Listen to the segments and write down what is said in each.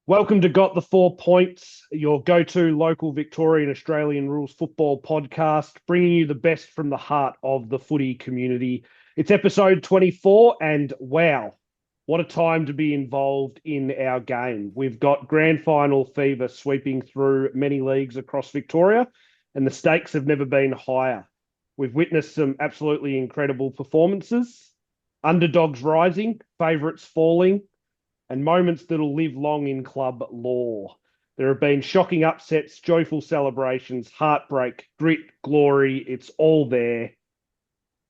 Welcome to Got the 4 Points, your go-to local Victorian Australian rules football podcast, bringing you the best from the heart of the footy community. It's episode 24, and wow, what a time to be involved in our game. We've got grand final fever sweeping through many leagues across Victoria, and the stakes have never been higher. We've witnessed some absolutely incredible performances, underdogs rising, favourites falling, and moments that'll live long in club lore. There have been shocking upsets, joyful celebrations, heartbreak, grit, glory. It's all there.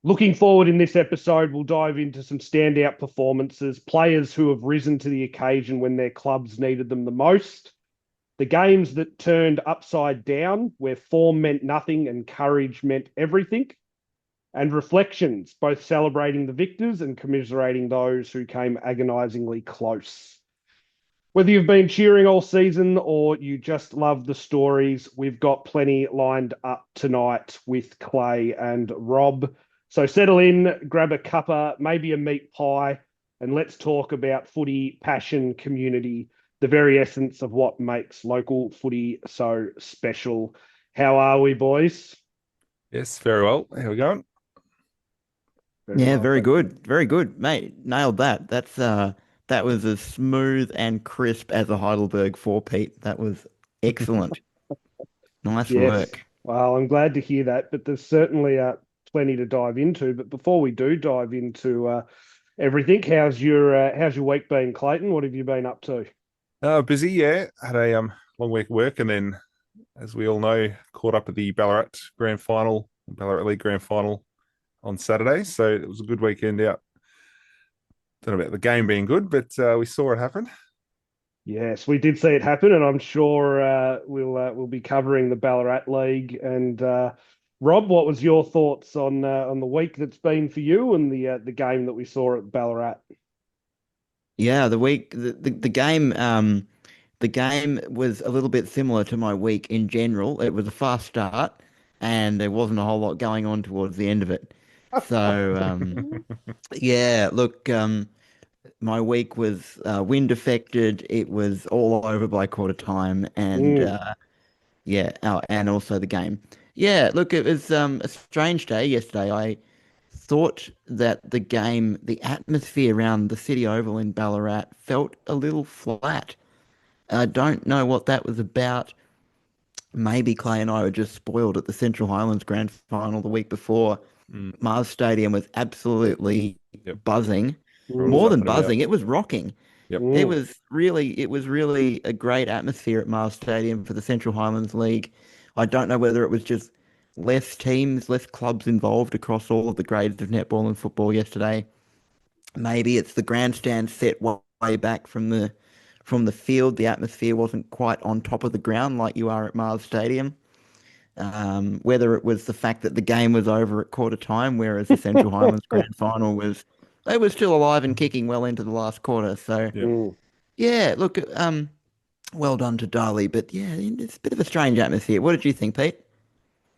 Looking forward in this episode, we'll dive into some standout performances, players who have risen to the occasion when their clubs needed them the most, the games that turned upside down, where form meant nothing and courage meant everything, and reflections, both celebrating the victors and commiserating those who came agonisingly close. Whether you've been cheering all season or you just love the stories, we've got plenty lined up tonight with Clay and Rob. So settle in, grab a cuppa, maybe a meat pie, and let's talk about footy, passion, community, the very essence of what makes local footy so special. How are we, boys? Yes, very well. How we going? Very Yeah, well, very thank you. good. Very good, mate. Nailed that. That was as smooth and crisp as a Heidelberg four-peat. That was excellent. Nice Yes. work. Well, I'm glad to hear that, but there's certainly plenty to dive into. But before we do dive into everything, how's your week been, Clayton? What have you been up to? Busy, yeah. Had a long week of work, and then, as we all know, caught up at the Ballarat League Grand Final on Saturday. So it was a good weekend out. Don't know about the game being good, but we saw it happen. Yes, we did see it happen, and I'm sure we'll be covering the Ballarat League. And Rob, what was your thoughts on the week that's been for you and the game that we saw at Ballarat? Yeah, the game was a little bit similar to my week in general. It was a fast start, and there wasn't a whole lot going on towards the end of it. So, yeah, look, my week was wind affected. It was all over by quarter time, and Mm. yeah, and also the game. Yeah, look, it was a strange day yesterday. I thought that the game, the atmosphere around the City Oval in Ballarat felt a little flat. I don't know what that was about. Maybe Clay and I were just spoiled at the Central Highlands Grand Final the week before. Mm, Mars Stadium was absolutely yep, buzzing. I was Mm. More up than and about. buzzing, it was rocking. Yep. Mm. It was really a great atmosphere at Mars Stadium for the Central Highlands League. I don't know whether it was just less teams, less clubs involved across all of the grades of netball and football yesterday. Maybe it's the grandstand set way back from the field. The atmosphere wasn't quite on top of the ground like you are at Mars Stadium. Whether it was the fact that the game was over at quarter time, whereas the Central Highlands Grand Final was, they were still alive and kicking well into the last quarter. So Yep. Mm. yeah, look, well done to Dali, but yeah, it's a bit of a strange atmosphere. What did you think, Pete?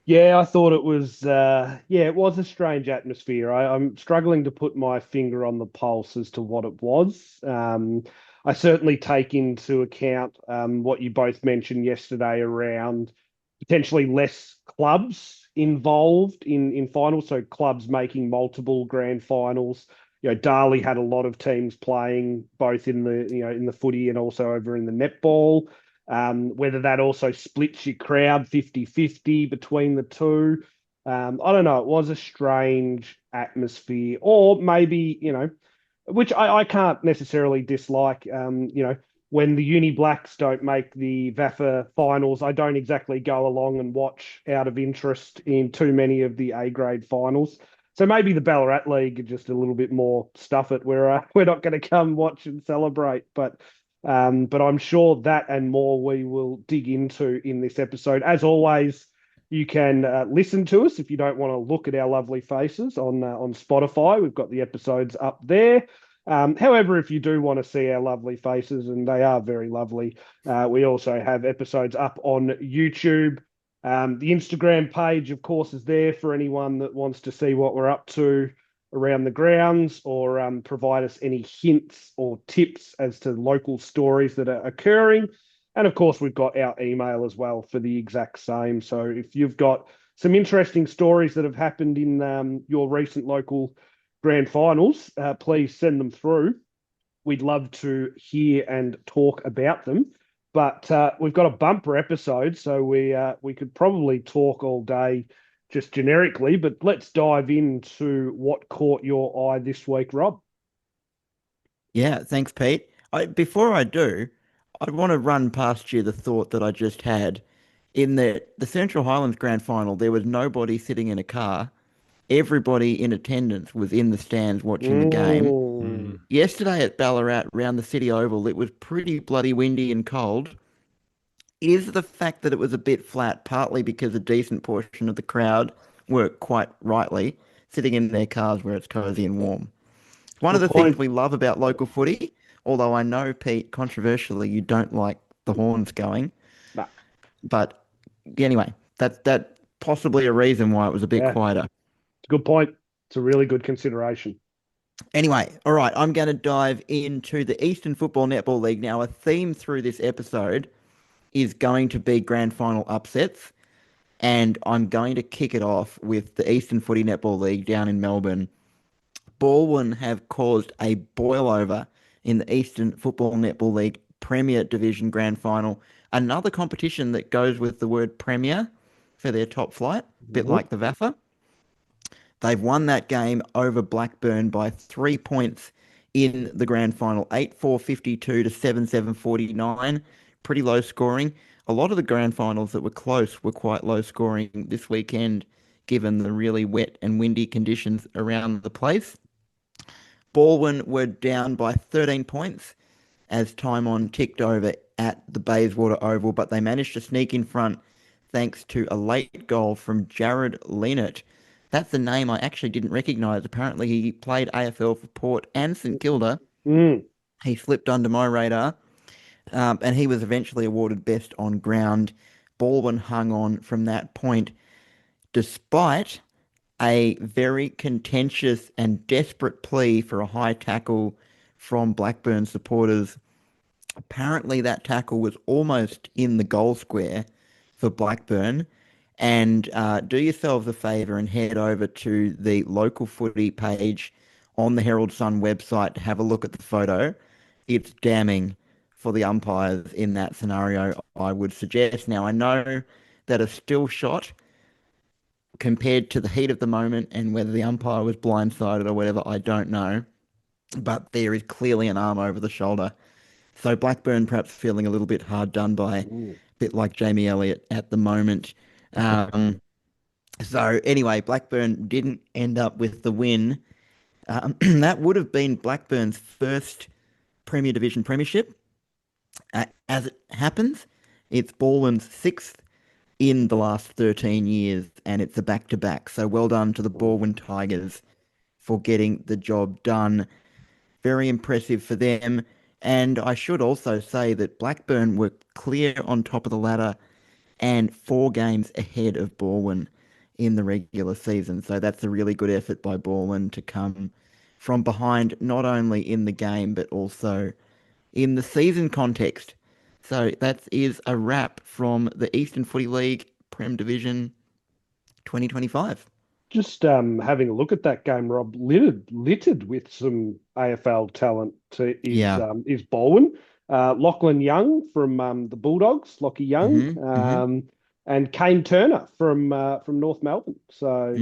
Yeah, I thought it was it was a strange atmosphere. I'm struggling to put my finger on the pulse as to what it was. I certainly take into account what you both mentioned yesterday around potentially less clubs involved in finals, so clubs making multiple grand finals. Darley had a lot of teams playing both in the footy and also over in the netball. Whether that also splits your crowd 50-50 between the two. I don't know. It was a strange atmosphere, or maybe, which I can't necessarily dislike. When the Uni Blacks don't make the VAFA finals, I don't exactly go along and watch out of interest in too many of the A grade finals. So maybe the Ballarat League are just a little bit more stuff it. We're not going to come watch and celebrate, but I'm sure that and more we will dig into in this episode. As always, you can listen to us if you don't want to look at our lovely faces on Spotify. We've got the episodes up there. However, if you do want to see our lovely faces, and they are very lovely, we also have episodes up on YouTube. The Instagram page, of course, is there for anyone that wants to see what we're up to. around the grounds, or provide us any hints or tips as to local stories that are occurring. And of course, we've got our email as well for the exact same. So if you've got some interesting stories that have happened in your recent local grand finals, please send them through. We'd love to hear and talk about them. But we've got a bumper episode, so we could probably talk all day just generically, but let's dive into what caught your eye this week, Rob. Yeah, thanks, Pete. Before I do, I want to run past you the thought that I just had. In the Central Highlands Grand Final, there was nobody sitting in a car. Everybody in attendance was in the stands watching the game. Mm. Yesterday at Ballarat, round the City Oval, it was pretty bloody windy and cold. Is the fact that it was a bit flat, partly because a decent portion of the crowd were quite rightly sitting in their cars where it's cozy and warm. One of Good the things point. we love about local footy, although I know, Pete, controversially, you don't like the horns going, Nah, but anyway, that possibly a reason why it was a bit yeah, quieter. it's a good point. It's a really good consideration. Anyway, all right, I'm going to dive into the Eastern Football Netball League now. A theme through this episode is going to be grand final upsets, and I'm going to kick it off with the Eastern Footy Netball League down in Melbourne. Balwyn have caused a boil over in the Eastern Football Netball League Premier Division Grand Final. Another competition that goes with the word Premier for their top flight, a bit like the VAFA. They've won that game over Blackburn by 3 points in the grand final, 8-4-52 to 7-7-49. Pretty low scoring. A lot of the grand finals that were close were quite low scoring this weekend, given the really wet and windy conditions around the place. Balwyn were down by 13 points as time on ticked over at the Bayswater Oval, but they managed to sneak in front thanks to a late goal from Jared Leonard. That's a name I actually didn't recognise. Apparently, he played AFL for Port and St Kilda. Mm. He slipped under my radar, and he was eventually awarded best on ground. Balwyn hung on from that point, despite a very contentious and desperate plea for a high tackle from Blackburn supporters. Apparently, that tackle was almost in the goal square for Blackburn. And do yourselves a favour and head over to the local footy page on the Herald Sun website to have a look at the photo. It's damning for the umpires in that scenario, I would suggest. Now, I know that a still shot compared to the heat of the moment and whether the umpire was blindsided or whatever, I don't know. But there is clearly an arm over the shoulder. So Blackburn perhaps feeling a little bit hard done by, a bit like Jamie Elliott at the moment. So anyway, Blackburn didn't end up with the win. That would have been Blackburn's first Premier Division premiership. As it happens, it's Balwyn's sixth in the last 13 years, and it's a back-to-back. So well done to the Balwyn Tigers for getting the job done. Very impressive for them. And I should also say that Blackburn were clear on top of the ladder and 4 games ahead of Balwyn in the regular season. So that's a really good effort by Balwyn to come from behind, not only in the game, but also in the season context. So that is a wrap from the Eastern Footy League Prem Division 2025. Just having a look at that game, Rob, littered with some AFL talent is Balwyn. Lachlan Young from the Bulldogs, Lockie Young, and Kane Turner from North Melbourne. So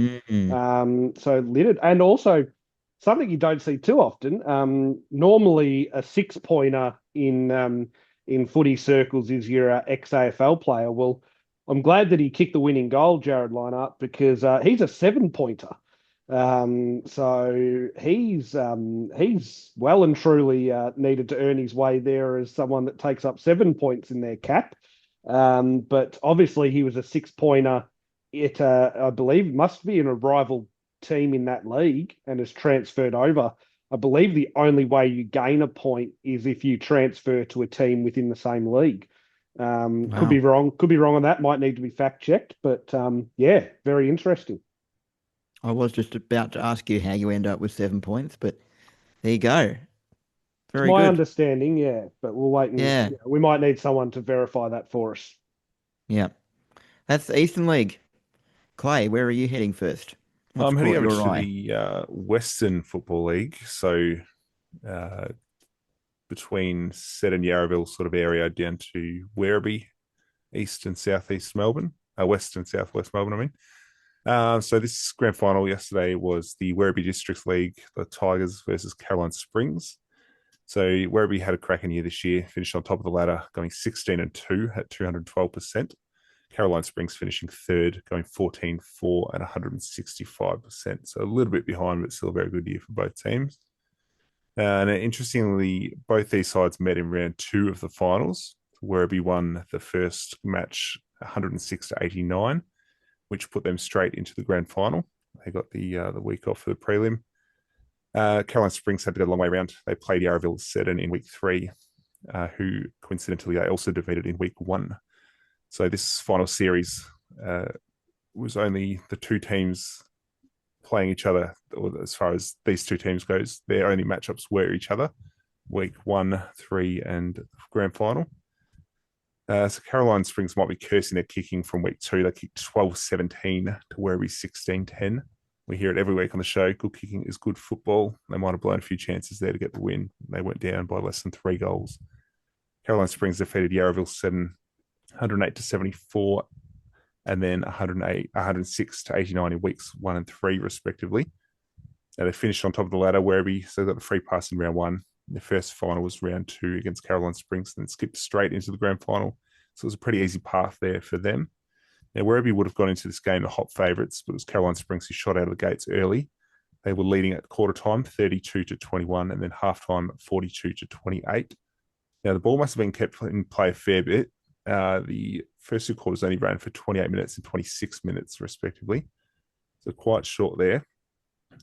so littered, and also something you don't see too often. Normally, a 6-pointer in footy circles is your ex-AFL player. Well, I'm glad that he kicked the winning goal, Jared Linehart, because he's a 7-pointer. So he's well and truly needed to earn his way there as someone that takes up 7 points in their cap. But obviously he was a 6-pointer. I believe must be in a rival team in that league and has transferred over. I believe the only way you gain a point is if you transfer to a team within the same league. Wow. Could be wrong on that. Might need to be fact checked, but yeah, very interesting. I was just about to ask you how you end up with 7 points, but there you go. It's Very my good. understanding, yeah, but we'll wait and Yeah, we might need someone to verify that for us. yeah. That's the Eastern League. Clay, where are you heading first? What's I'm heading caught over your to eye? the Western Football League. So uh, between Seddon Yarraville sort of area down to Werribee, east and southeast Melbourne, west and southwest Melbourne, I mean. So this grand final yesterday was the Werribee Districts League, the Tigers versus Caroline Springs. So Werribee had a cracking year this year, finished on top of the ladder, going 16-2 at 212%. Caroline Springs finishing third, going 14-4 at 165%. So a little bit behind, but still a very good year for both teams. And interestingly, both these sides met in round two of the finals. Werribee won the first match 106-89, which put them straight into the grand final. They got the week off for the prelim. Caroline Springs had to go the long way around. They played Yarraville Seddon in week three, who coincidentally they also defeated in week one. So this final series was only the two teams playing each other, or as far as these two teams goes, their only matchups were each other, week 1, 3, and grand final. So Caroline Springs might be cursing their kicking from week 2. They kicked 12-17 to Werribee 16-10. We hear it every week on the show. Good kicking is good football. They might have blown a few chances there to get the win. They went down by less than 3 goals. Caroline Springs defeated Yarraville Seddon 108-74, and then 106-89 in weeks 1 and 3, respectively. Now they finished on top of the ladder, Werribee, so they got the free pass in round 1. The first final was round 2 against Caroline Springs, and then skipped straight into the grand final. So it was a pretty easy path there for them. Now, Werribee would have gone into this game the hot favourites, but it was Caroline Springs who shot out of the gates early. They were leading at quarter time, 32-21, and then half time, 42-28. Now, the ball must have been kept in play a fair bit. The first 2 quarters only ran for 28 minutes and 26 minutes, respectively. So quite short there.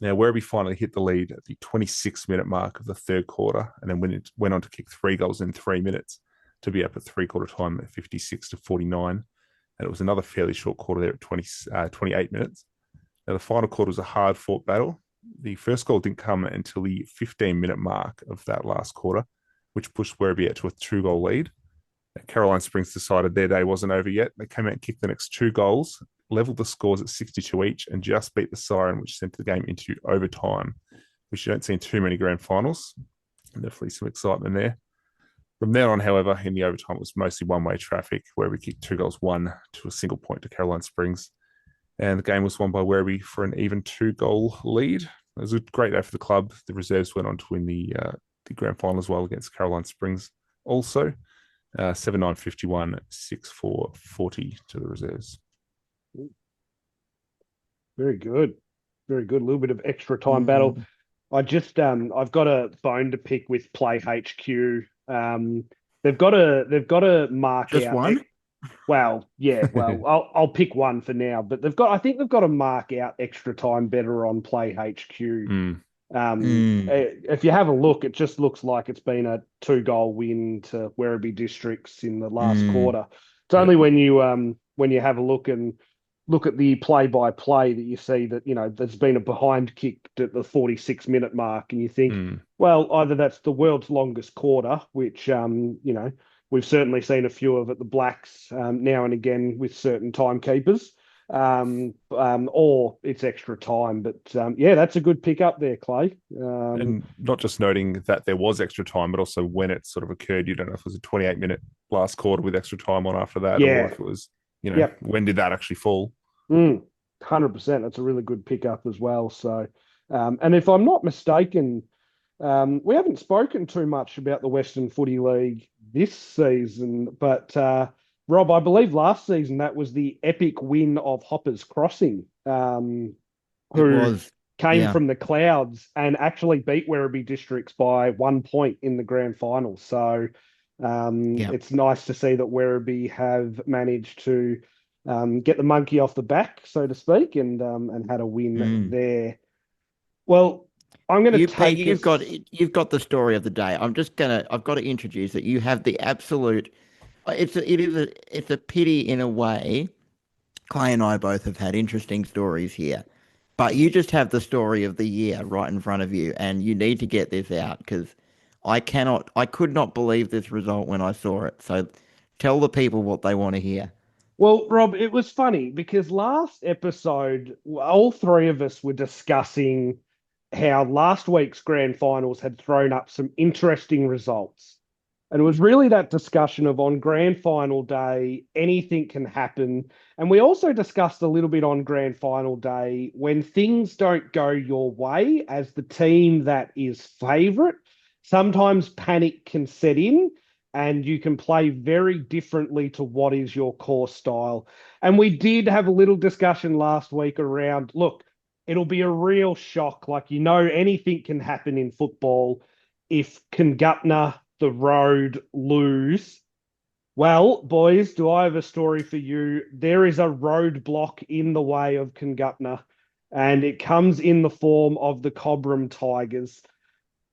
Now, Werribee finally hit the lead at the 26-minute mark of the third quarter, and then went on to kick 3 goals in 3 minutes to be up at three-quarter time at 56-49. And it was another fairly short quarter there at 28 minutes. Now, the final quarter was a hard-fought battle. The first goal didn't come until the 15-minute mark of that last quarter, which pushed Werribee out to a 2-goal lead. Caroline Springs decided their day wasn't over yet. They came out and kicked the next 2 goals, leveled the scores at 62 each, and just beat the siren, which sent the game into overtime, which you don't see in too many grand finals. Definitely some excitement there. From there on, however, in the overtime, it was mostly one-way traffic, where we kicked 2 goals, 1 to a single point to Caroline Springs. And the game was won by Werribee for an even 2-goal lead. It was a great day for the club. The reserves went on to win the grand final as well against Caroline Springs also. 7-9-51, 6-4-40 to the reserves. Very good. Very good. A little bit of extra time battle. I just I've got a bone to pick with Play HQ. They've got a mark Just out. one? Well, yeah. Well, I'll pick one for now. But I think they've got to mark out extra time better on Play HQ. If you have a look, it just looks like it's been a 2-goal win to Werribee Districts in the last quarter. It's only when you have a look and look at the play-by-play that you see that, there's been a behind kick at the 46-minute mark, and you think, well, either that's the world's longest quarter, which, we've certainly seen a few of at the Blacks now and again with certain timekeepers, or it's extra time. But, yeah, that's a good pick up there, Clay. And not just noting that there was extra time, but also when it sort of occurred. You don't know if it was a 28-minute last quarter with extra time on after that, or if it was, when did that actually fall? 100%. That's a really good pickup as well. So, and if I'm not mistaken, we haven't spoken too much about the Western Footy League this season, but Rob, I believe last season that was the epic win of Hoppers Crossing, who came from the clouds and actually beat Werribee Districts by 1 point in the grand final. So it's nice to see that Werribee have managed to get the monkey off the back, so to speak, and had a win there. Well, I'm going to take you've got the story of the day. I've got to introduce that you have the absolute. It's a pity in a way. Clay and I both have had interesting stories here, But you just have the story of the year right in front of you, and you need to get this out because I could not believe this result when I saw it. So tell the people what they want to hear. Well, Rob, it was funny because last episode, all three of us were discussing how last week's grand finals had thrown up some interesting results. And it was really that discussion of on grand final day, anything can happen. And we also discussed a little bit on grand final day when things don't go your way as the team that is favourite, sometimes panic can set in and you can play very differently to what is your core style. And we did have a little discussion last week around look, it'll be a real shock. Like, anything can happen in football if Kangutna, the road, lose. Well, boys, do I have a story for you? There is a roadblock in the way of Kangutna, and it comes in the form of the Cobram Tigers.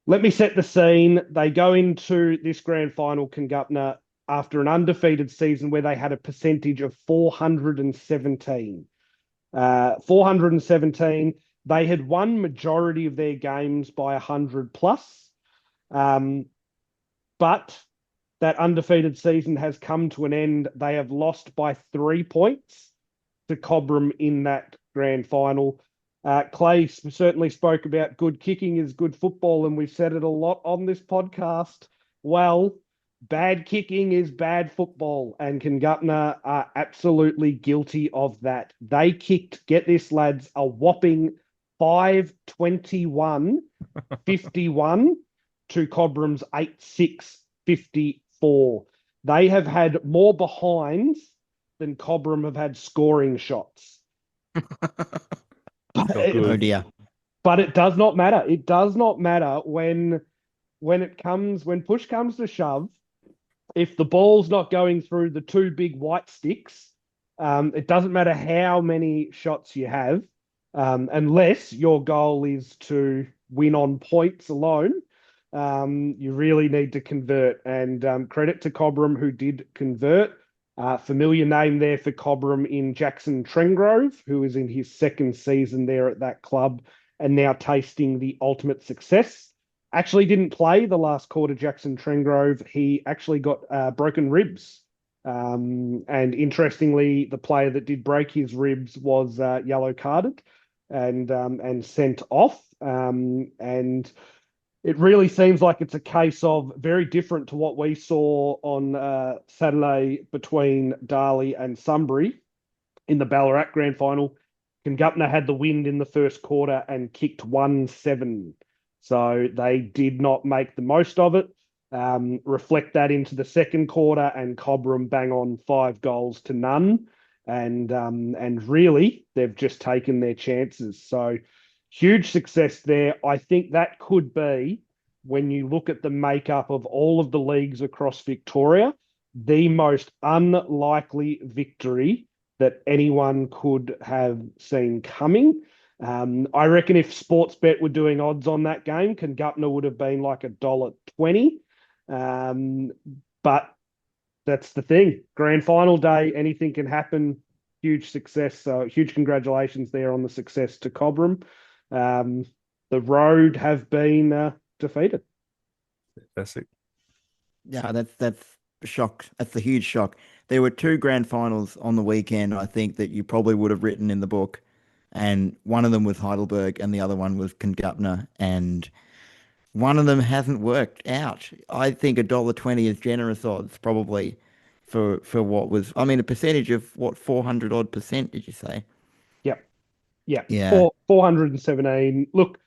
Let me set the scene. They go into this grand final, Kangutna, after an undefeated season where they had a percentage of 417. 417. They had won majority of their games by 100 plus. But that undefeated season has come to an end. They have lost by 3 points to Cobram in that grand final. Clay certainly spoke about good kicking is good football, and we've said it a lot on this podcast. Well, bad kicking is bad football, and Kangutna are absolutely guilty of that. They kicked, get this, lads, a whopping 5-21-51 to Cobram's 8-6-54. They have had more behinds than Cobram have had scoring shots. Oh dear. But it does not matter. It does not matter when push comes to shove. If the ball's not going through the two big white sticks, it doesn't matter how many shots you have, unless your goal is to win on points alone. You really need to convert. And credit to Cobram who did convert. Familiar name there for Cobram in Jackson Trengrove, who is in his second season there at that club and now tasting the ultimate success. Actually didn't play the last quarter, Jackson Trengrove. He actually got broken ribs. And interestingly, the player that did break his ribs was yellow carded and sent off. And it really seems like it's a case of very different to what we saw on Saturday between Darley and Sunbury in the Ballarat Grand Final. Kangutna had the wind in the first quarter and kicked 1-7. So they did not make the most of it. Reflect that into the second quarter, and Cobram bang on 5 goals to none. And really, they've just taken their chances. So huge success there. I think that could be, when you look at the makeup of all of the leagues across Victoria, the most unlikely victory that anyone could have seen coming. I reckon if Sportsbet were doing odds on that game, Kangutna would have been like $1.20. But that's the thing. Grand final day, anything can happen. Huge success. So huge congratulations there on the success to Cobram. The road have been defeated. Fantastic. Yeah, that's a shock. That's a huge shock. There were 2 grand finals on the weekend, I think, that you probably would have written in the book. And one of them was Heidelberg and the other one was Kangutna. And one of them hasn't worked out. I think $1.20 is generous odds, probably, for what was, I mean, a percentage of what, 400 odd percent, did you say? Yep. Yeah. Yeah. 417. Look,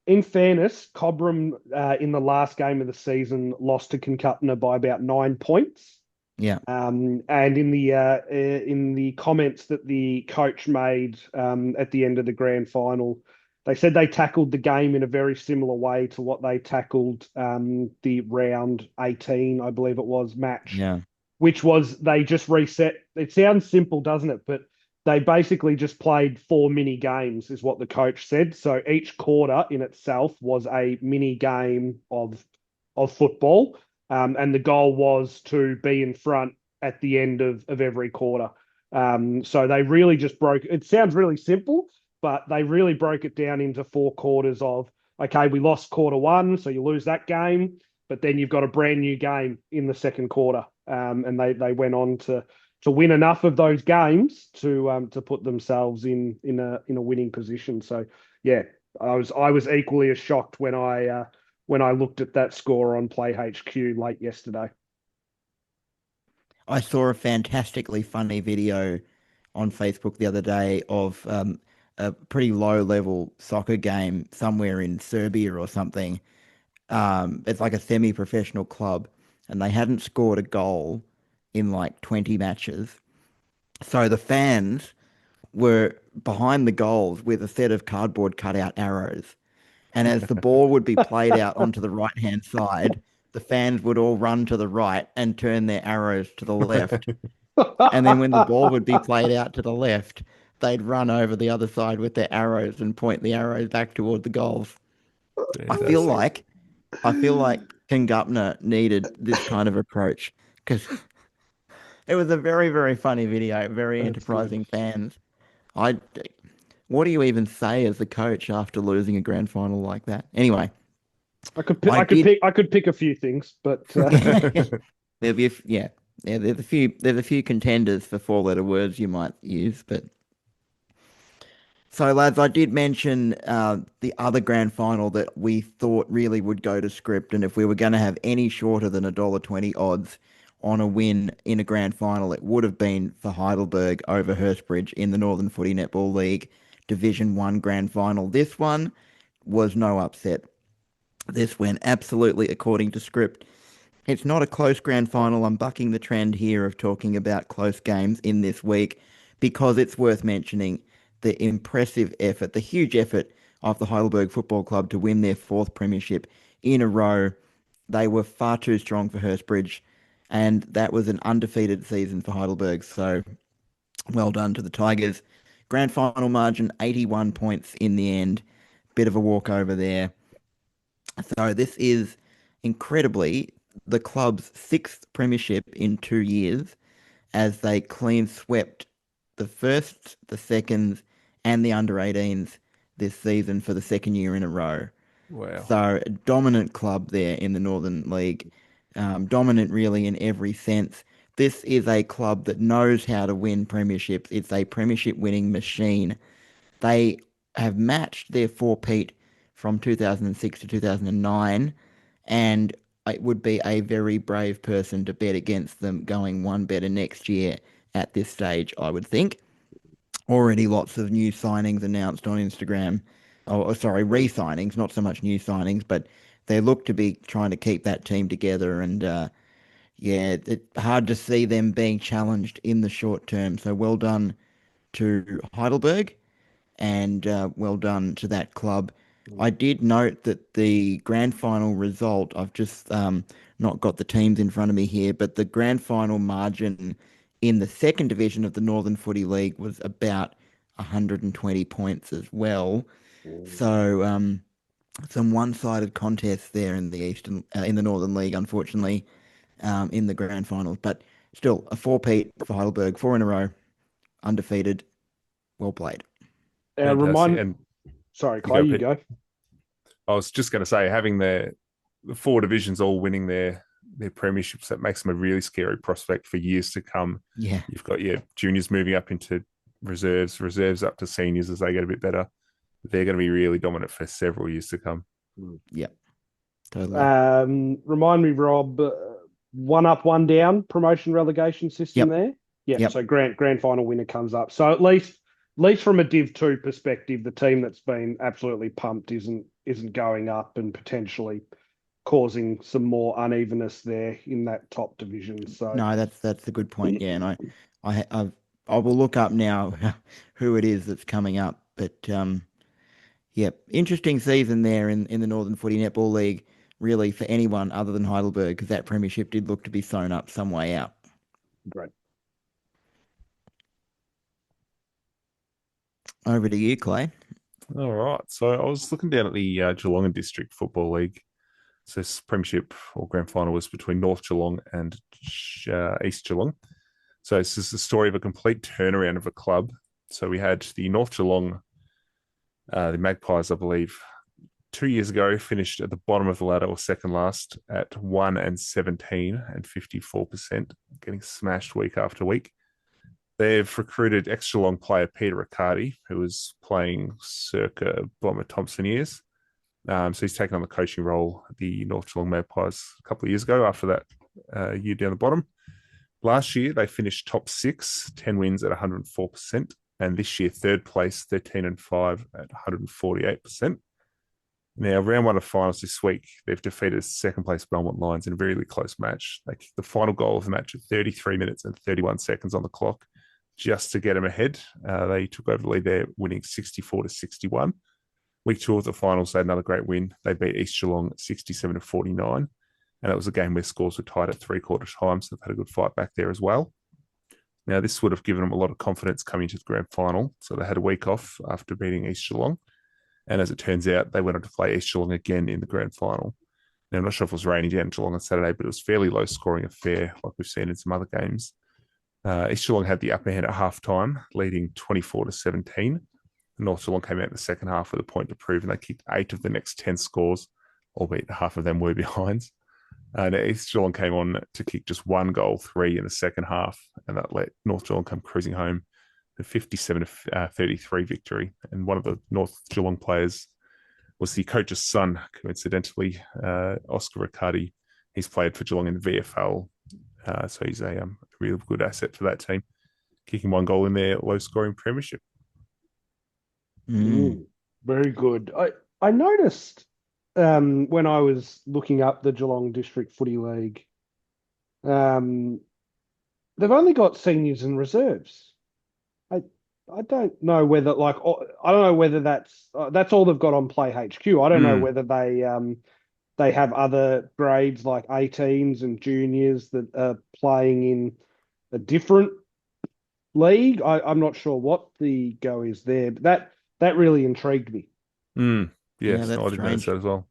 in fairness, Cobram in the last game of the season lost to Kangutna by about 9 points. Yeah. And in the comments that the coach made at the end of the grand final, they said they tackled the game in a very similar way to what they tackled the round 18, I believe it was, match. Yeah. Which was they just reset. It sounds simple, doesn't it? But they basically just played 4 mini games, is what the coach said. So each quarter in itself was a mini game of football. And the goal was to be in front at the end of every quarter. So they really just broke. It sounds really simple, but they really broke it down into 4 quarters of, okay, we lost quarter one, so you lose that game, but then you've got a brand new game in the second quarter. And they went on to win enough of those games to put themselves in a winning position. So yeah, I was equally as shocked when I looked at that score on Play HQ late yesterday. I saw a fantastically funny video on Facebook the other day of a pretty low level soccer game somewhere in Serbia or something. It's like a semi professional club, and they hadn't scored a goal in like 20 matches. So the fans were behind the goals with a set of cardboard cutout arrows. And as the ball would be played out onto the right hand side, the fans would all run to the right and turn their arrows to the left. And then when the ball would be played out to the left, they'd run over the other side with their arrows and point the arrows back toward the goals. I feel like King Gupner needed this kind of approach because it was a very, very funny video, very enterprising fans. What do you even say as the coach after losing a grand final like that? Anyway, I could pick a few things, but there'll be there's a few contenders for 4-letter words you might use, but so lads, I did mention the other grand final that we thought really would go to script, and if we were going to have any shorter than $1.20 odds on a win in a grand final, it would have been for Heidelberg over Hurstbridge in the Northern Footy Netball League Division 1 grand final. This one was no upset. This went absolutely according to script. It's not a close grand final. I'm bucking the trend here of talking about close games in this week because it's worth mentioning the impressive effort, the huge effort of the Heidelberg Football Club to win their 4th premiership in a row. They were far too strong for Hurstbridge, and that was an undefeated season for Heidelberg. So well done to the Tigers. Grand final margin, 81 points in the end. Bit of a walkover there. So this is incredibly the club's 6th premiership in 2 years as they clean swept the first, the seconds, and the under-18s this season for the 2nd year in a row. Wow. So a dominant club there in the Northern League. Dominant really in every sense. This is a club that knows how to win premierships. It's a premiership winning machine. They have matched their four-peat from 2006 to 2009, and it would be a very brave person to bet against them going one better next year at this stage, I would think. Already lots of new signings announced on Instagram. Oh, sorry, re-signings, not so much new signings, but they look to be trying to keep that team together. And it's hard to see them being challenged in the short term. So well done to Heidelberg and well done to that club. I did note that the grand final result, I've just not got the teams in front of me here, but the grand final margin in the 2nd division of the Northern Footy League was about 120 points as well. So some one-sided contests there in the in the Northern League, unfortunately, in the grand finals. But still, a 4-peat for Heidelberg, 4 in a row, undefeated, well played. Sorry, Clay, you go. I was just going to say, having the 4 divisions all winning their premierships, that makes them a really scary prospect for years to come. Yeah. You've got your juniors moving up into reserves up to seniors as they get a bit better. They're going to be really dominant for several years to come. Yep. Totally. Remind me, Rob, 1 up, 1 down promotion relegation system there? Yep. So grand final winner comes up. So at least from a Div 2 perspective, the team that's been absolutely pumped isn't going up and potentially causing some more unevenness there in that top division. So no, that's a good point. Yeah, and I will look up now who it is that's coming up. But interesting season there in the Northern Footy Netball League, really for anyone other than Heidelberg, because that premiership did look to be sewn up some way out. Great. Over to you, Clay. All right. So I was looking down at the Geelong and District Football League. So this premiership or grand final was between North Geelong and East Geelong. So this is the story of a complete turnaround of a club. So we had the North Geelong The Magpies, I believe, 2 years ago finished at the bottom of the ladder or second last at 1-17 and 54%, getting smashed week after week. They've recruited ex-Geelong player Peter Riccardi, who was playing circa Bomber Thompson years. So he's taken on the coaching role at the North Geelong Magpies a couple of years ago after that year down the bottom. Last year, they finished top 6, 10 wins at 104%. And this year, third place, 13-5 at 148%. Now, round one of finals this week, they've defeated second place Belmont Lions in a really close match. They kicked the final goal of the match at 33 minutes and 31 seconds on the clock just to get them ahead. They took over the lead there, winning 64-61. Week 2 of the finals, they had another great win. They beat East Geelong 67-49. And it was a game where scores were tied at 3/4 time, so they've had a good fight back there as well. Now, this would have given them a lot of confidence coming into the grand final. So they had a week off after beating East Geelong. And as it turns out, they went on to play East Geelong again in the grand final. Now, I'm not sure if it was raining down in Geelong on Saturday, but it was fairly low-scoring affair, like we've seen in some other games. East Geelong had the upper hand at half-time, leading 24-17. North Geelong came out in the second half with a point to prove, and they kicked 8 of the next 10 scores, albeit half of them were behind. And East Geelong came on to kick just 1 goal, 3 in the second half, and that let North Geelong come cruising home. The 57-33 victory. And one of the North Geelong players was the coach's son, coincidentally, Oscar Riccardi. He's played for Geelong in the VFL, so he's a real good asset for that team, kicking 1 goal in their low-scoring premiership. Very good. I noticed when I was looking up the Geelong District Footy League, they've only got seniors and reserves. I don't know whether that's all they've got on Play HQ. I don't know whether they have other grades like 18s and juniors that are playing in a different league. I'm not sure what the go is there, but that really intrigued me. Yes, that's I did notice that as well.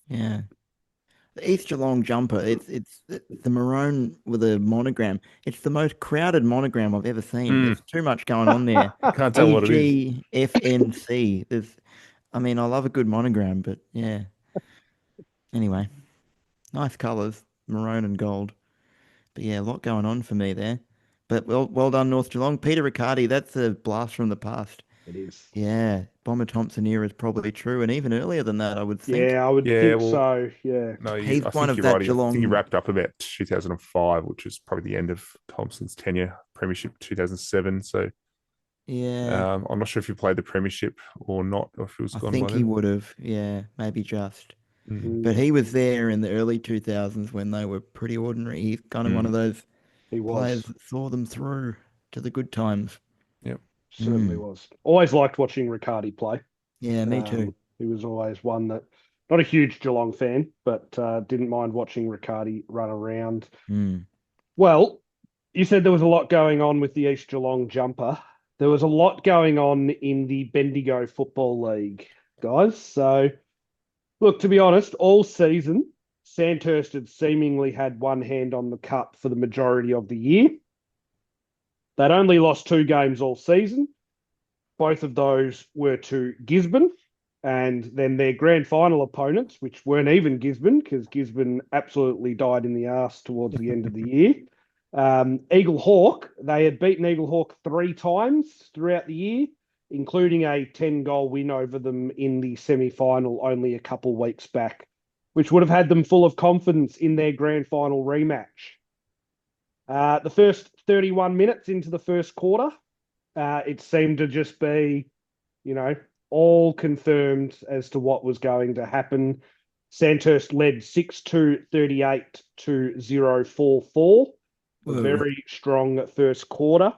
Yeah. The East Geelong jumper, it's the maroon with a monogram. It's the most crowded monogram I've ever seen. There's too much going on there. Can't tell what it is. EGFNC. I love a good monogram, but yeah. Anyway, nice colours, maroon and gold. But yeah, a lot going on for me there. But well done, North Geelong. Peter Riccardi, that's a blast from the past. It is. Yeah, Bomber Thompson era is probably true, and even earlier than that, I would think. Yeah, I would think so. Yeah. No, He's I one think of you're that right. I Geelong. think he wrapped up about 2005, which is probably the end of Thompson's tenure. Premiership 2007. So Yeah, I'm not sure if he played the premiership or not, or if he was I gone think by he then. would have. Yeah, maybe just. Mm. But he was there in the early 2000s when they were pretty ordinary. He's kind of one of those He players was. that saw them through to the good times. Yep. Certainly was. Always liked watching Riccardi play. Yeah, me too. He was always one that, not a huge Geelong fan, but didn't mind watching Riccardi run around. Well, you said there was a lot going on with the East Geelong jumper. There was a lot going on in the Bendigo Football League, guys. So, look, to be honest, all season, Sandhurst had seemingly had one hand on the cup for the majority of the year. They'd only lost 2 games all season. Both of those were to Gisborne, and then their grand final opponents, which weren't even Gisborne, because Gisborne absolutely died in the arse towards the end of the year. Eagle Hawk, they had beaten Eagle Hawk 3 times throughout the year, including a 10-goal win over them in the semi-final only a couple weeks back, which would have had them full of confidence in their grand final rematch. The first 31 minutes into the first quarter, it seemed to just be, all confirmed as to what was going to happen. Sandhurst led 6-2, 38 to 0-4-4. A very strong first quarter.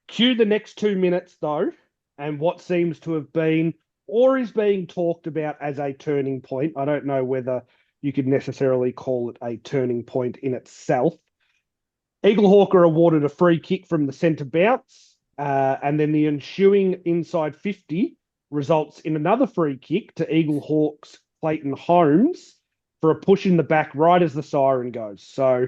Cue the next 2 minutes, though, and what seems to have been or is being talked about as a turning point. I don't know whether you could necessarily call it a turning point in itself. Eagle Hawk are awarded a free kick from the centre bounce, and then the ensuing inside 50 results in another free kick to Eagle Hawk's Clayton Holmes for a push in the back right as the siren goes. So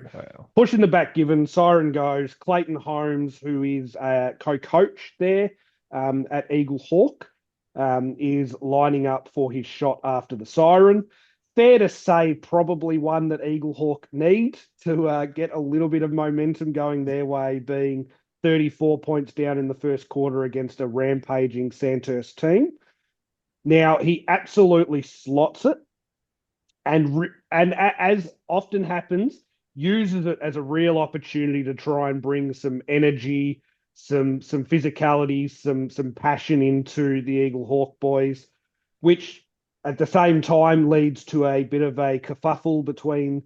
push in the back given, siren goes. Clayton Holmes, who is a co-coach there at Eagle Hawk, is lining up for his shot after the siren. Fair to say, probably one that Eaglehawk need to get a little bit of momentum going their way, being 34 points down in the first quarter against a rampaging Sandhurst team. Now, he absolutely slots it, and as often happens, uses it as a real opportunity to try and bring some energy, some physicality, some passion into the Eagle Hawk boys, which at the same time leads to a bit of a kerfuffle between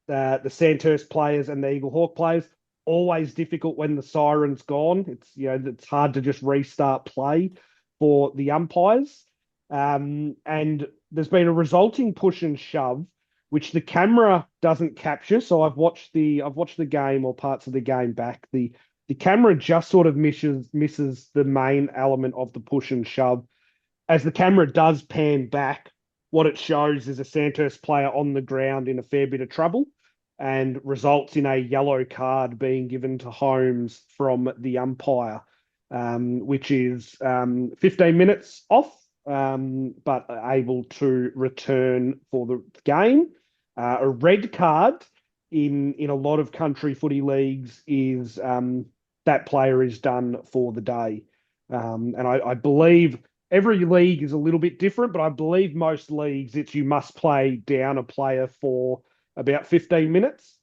the Sandhurst players and the Eagle Hawk players. Always difficult when the siren's gone. It's hard to just restart play for the umpires. And there's been a resulting push and shove, which the camera doesn't capture. So I've watched the game or parts of the game back. The camera just sort of misses the main element of the push and shove. As the camera does pan back, what it shows is a Sandhurst player on the ground in a fair bit of trouble, and results in a yellow card being given to Holmes from the umpire, which is 15 minutes off, but able to return for the game. A red card in a lot of country footy leagues is that player is done for the day. And I believe every league is a little bit different, but I believe most leagues it's you must play down a player for about 15 minutes.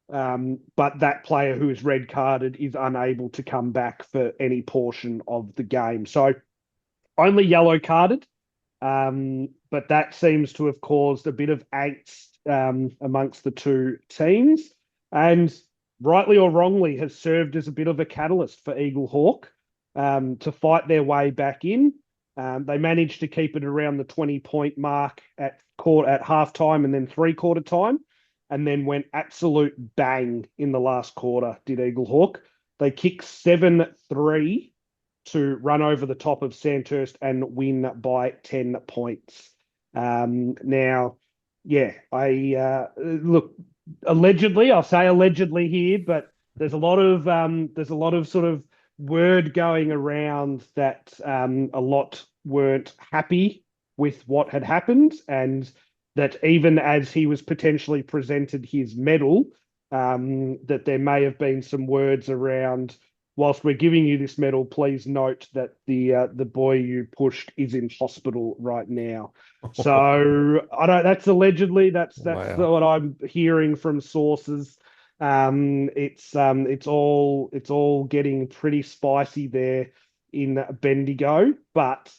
But that player who is red carded is unable to come back for any portion of the game. So only yellow carded. But that seems to have caused a bit of angst amongst the two teams, and rightly or wrongly has served as a bit of a catalyst for Eagle Hawk to fight their way back in. They managed to keep it around the 20-point mark at halftime and then three-quarter time, and then went absolute bang in the last quarter, did Eagle Hawk. They kicked 7-3 to run over the top of Sandhurst and win by 10 points. Now, yeah, look, allegedly, I'll say allegedly here, but there's a lot of sort of word going around that a lot weren't happy with what had happened, and that even as he was potentially presented his medal, that there may have been some words around, whilst we're giving you this medal, please note that the boy you pushed is in hospital right now. So I don't. That's allegedly. That's Wow. what I'm hearing from sources. It's all getting pretty spicy there in Bendigo, but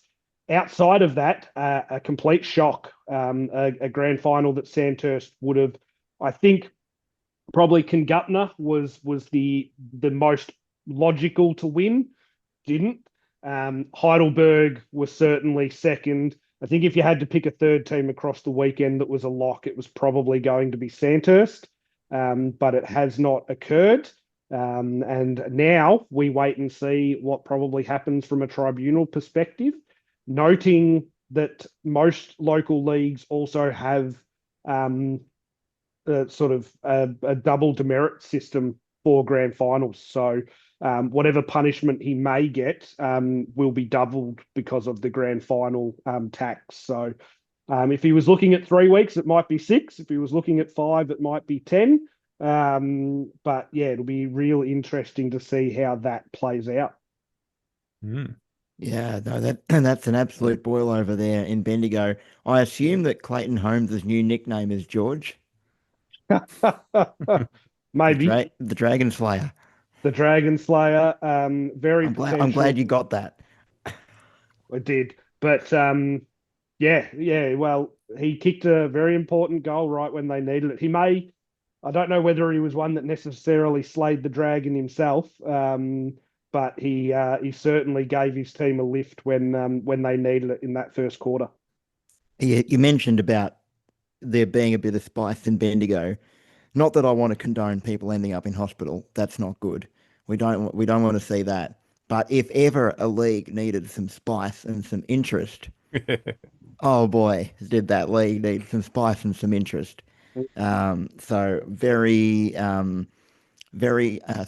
outside of that, a complete shock. A grand final that Sandhurst would have, I think, probably Kingupna was the most logical to win, didn't. Heidelberg was certainly second. I think if you had to pick a third team across the weekend that was a lock, it was probably going to be Sandhurst, but it has not occurred. And now we wait and see what probably happens from a tribunal perspective, noting that most local leagues also have sort of a double demerit system for grand finals. So whatever punishment he may get will be doubled because of the grand final tax. So if he was looking at 3 weeks, it might be 6. If he was looking at 5, it might be 10. But yeah, it'll be real interesting to see how that plays out. Mm. Yeah, no, that's an absolute boil over there in Bendigo. I assume that Clayton Holmes' new nickname is George, Maybe the Dragon Slayer. the Dragon Slayer. Very I'm potential. glad you got that. I did, but yeah. Well, he kicked a very important goal right when they needed it. I don't know whether he was one that necessarily slayed the dragon himself, but he certainly gave his team a lift when they needed it in that first quarter. You mentioned about there being a bit of spice in Bendigo. Not that I want to condone people ending up in hospital. That's not good. We don't want to see that. But if ever a league needed some spice and some interest, oh boy, did that league need some spice and some interest. So very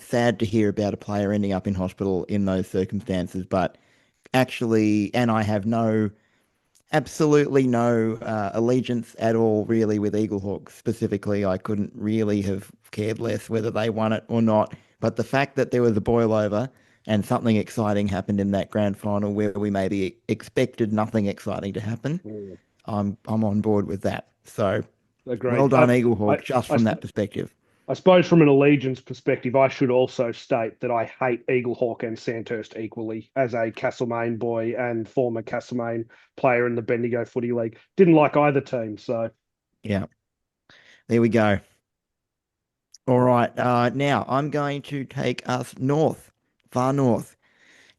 sad to hear about a player ending up in hospital in those circumstances. But actually, and I have absolutely no allegiance at all, really, with Eaglehawks specifically. I couldn't really have cared less whether they won it or not. But the fact that there was a boil over and something exciting happened in that grand final where we maybe expected nothing exciting to happen, Mm. I'm on board with that. So well Agreed. done, I, Eaglehawk, just I, from that perspective. I suppose from an allegiance perspective, I should also state that I hate Eaglehawk and Sandhurst equally as a Castlemaine boy and former Castlemaine player in the Bendigo Footy League. Didn't like either team, so Yeah, there we go. All right, now I'm going to take us north, far north,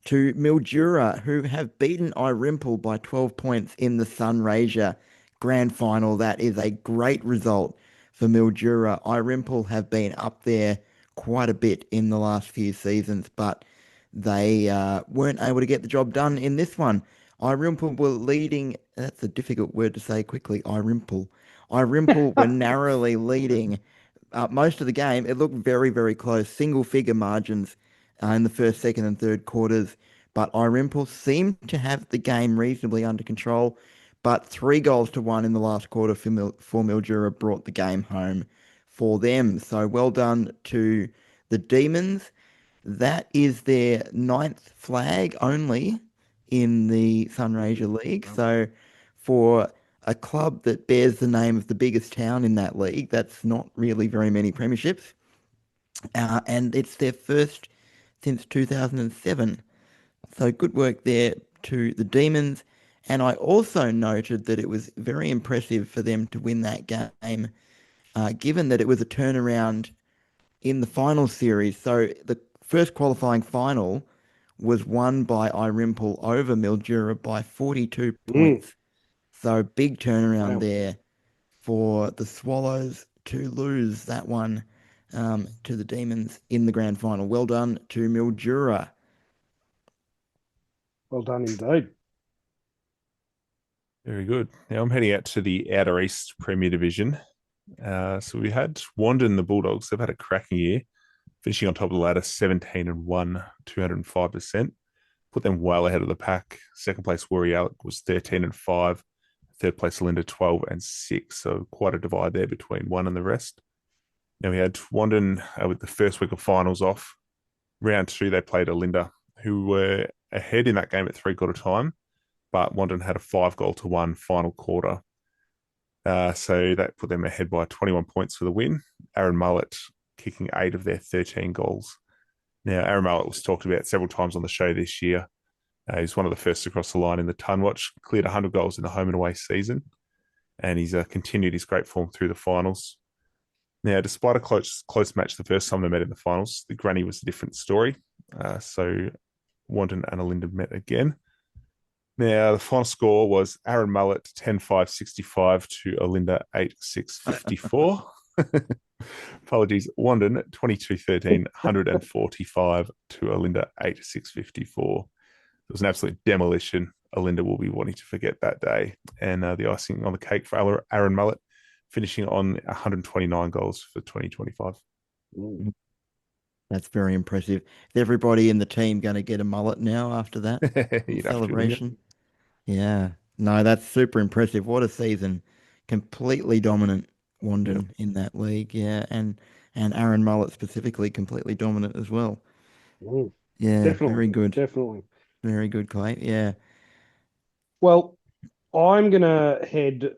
to Mildura, who have beaten Irimple by 12 points in the Sunraysia Grand Final. That is a great result for Mildura. Irimple have been up there quite a bit in the last few seasons, but they weren't able to get the job done in this one. Irimple were leading, that's a difficult word to say quickly, Irimple. Irimple were narrowly leading most of the game. It looked very, very close, single figure margins in the first, second, and third quarters. But Irimple seemed to have the game reasonably under control. But 3 goals to 1 in the last quarter for Mildura brought the game home for them. So well done to the Demons. That is their ninth flag only in the Sunraysia League. So for a club that bears the name of the biggest town in that league, that's not really very many premierships. And it's their first since 2007. So good work there to the Demons. And I also noted that it was very impressive for them to win that game, given that it was a turnaround in the final series. So the first qualifying final was won by Irimple over Mildura by 42 points. So big turnaround wow. there for the Swallows to lose that one to the Demons in the grand final. Well done to Mildura. Well done indeed. Very good. Now I'm heading out to the Outer East Premier Division. So we had Wandon, the Bulldogs. They've had a cracking year, finishing on top of the ladder, 17-1, 205%. Put them well ahead of the pack. Second place, Warrior was 13-5. Third place, Linda, 12-6. So quite a divide there between one and the rest. Now we had Wandon with the first week of finals off. Round 2, they played Alinda, who were ahead in that game at 3/4 time, but Wandon had a 5-goal-to-1 final quarter. So that put them ahead by 21 points for the win. Aaron Mullett kicking 8 of their 13 goals. Now, Aaron Mullett was talked about several times on the show this year. He's one of the first across the line in the ton watch, cleared 100 goals in the home and away season, and he's continued his great form through the finals. Now, despite a close match the first time they met in the finals, the granny was a different story. So Wandon and Alinda met again. Now, the final score was Aaron Mullett 10-5-65 to Alinda 8-6-54. Apologies. Wandon 22-13, 145 to Alinda 8-6-54. It was an absolute demolition. Alinda will be wanting to forget that day. And the icing on the cake for Aaron Mullett, finishing on 129 goals for 2025. That's very impressive. Is everybody in the team going to get a mullet now after that celebration? Yeah. No, that's super impressive. What a season. Completely dominant Wandon in that league. Yeah. And Aaron Mullett specifically completely dominant as well. Yeah. Definitely. Very good. Definitely. Very good, Clay. Yeah. Well, I'm going to head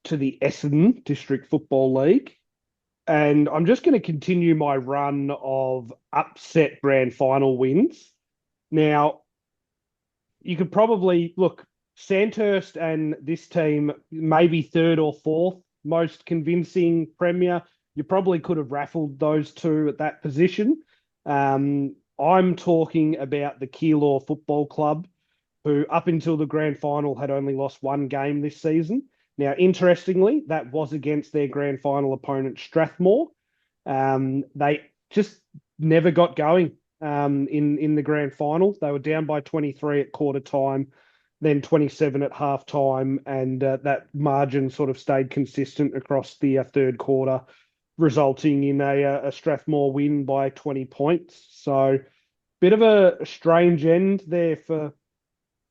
to the Essendon District Football League, and I'm just going to continue my run of upset grand final wins. Now, you could probably look Sandhurst and this team, maybe third or fourth most convincing Premier. You probably could have raffled those two at that position. I'm talking about the Keilor Football Club, who up until the grand final had only lost one game this season. Now, interestingly, that was against their grand final opponent, Strathmore. They just never got going in the grand final. They were down by 23 at quarter time, then 27 at half time, and that margin sort of stayed consistent across the third quarter, resulting in a Strathmore win by 20 points. So bit of a strange end there for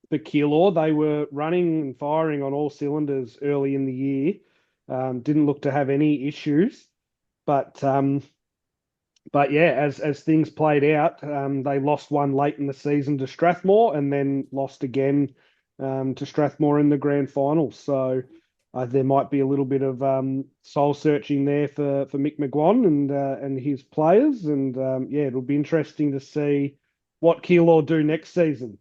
for Keilor. They were running and firing on all cylinders early in the year. Didn't look to have any issues, but yeah, as things played out, they lost one late in the season to Strathmore, and then lost again to Strathmore in the grand final. So there might be a little bit of soul searching there for Mick McGuan and his players, and yeah, it'll be interesting to see what Keilor do next season.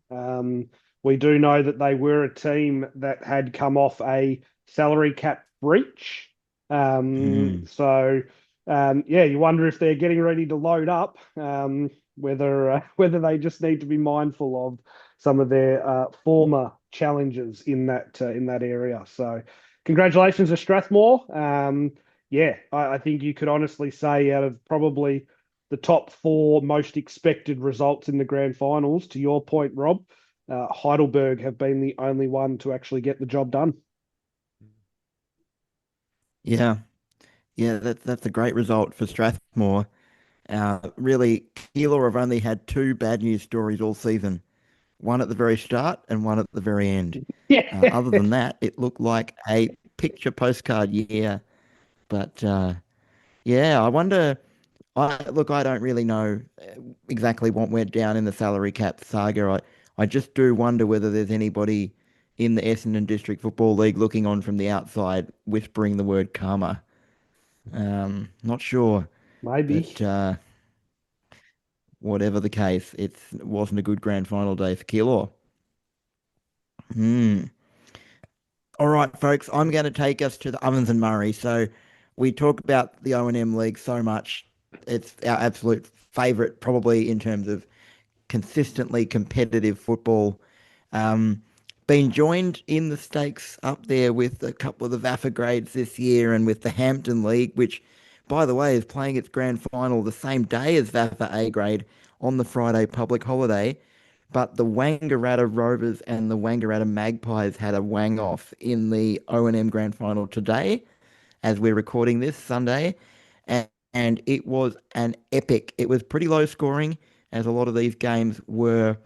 We do know that they were a team that had come off a salary cap breach. So yeah, you wonder if they're getting ready to load up, whether they just need to be mindful of some of their former challenges in that area. So, congratulations to Strathmore. Yeah, I think you could honestly say out of probably the top four most expected results in the grand finals, to your point, Rob, Heidelberg have been the only one to actually get the job done. Yeah, yeah, that's a great result for Strathmore. Really, Keilor have only had two bad news stories all season. One at the very start and one at the very end. Yeah. Other than that, it looked like a picture postcard year. But yeah, I wonder. I don't really know exactly what went down in the salary cap saga. I just do wonder whether there's anybody in the Essendon District Football League looking on from the outside, whispering the word karma. Not sure, Maybe. but whatever the case, it wasn't a good grand final day for Keilor. Hmm. All right, folks, I'm going to take us to the Ovens and Murray. So we talk about the O&M League so much. It's our absolute favourite, probably in terms of consistently competitive football. Been joined in the stakes up there with a couple of the VAFA grades this year and with the Hampton League, which, by the way, is playing its grand final the same day as VAFA A grade on the Friday public holiday. But the Wangaratta Rovers and the Wangaratta Magpies had a wang off in the O&M grand final today, as we're recording this Sunday. And it was an epic. It was pretty low scoring, as a lot of these games were.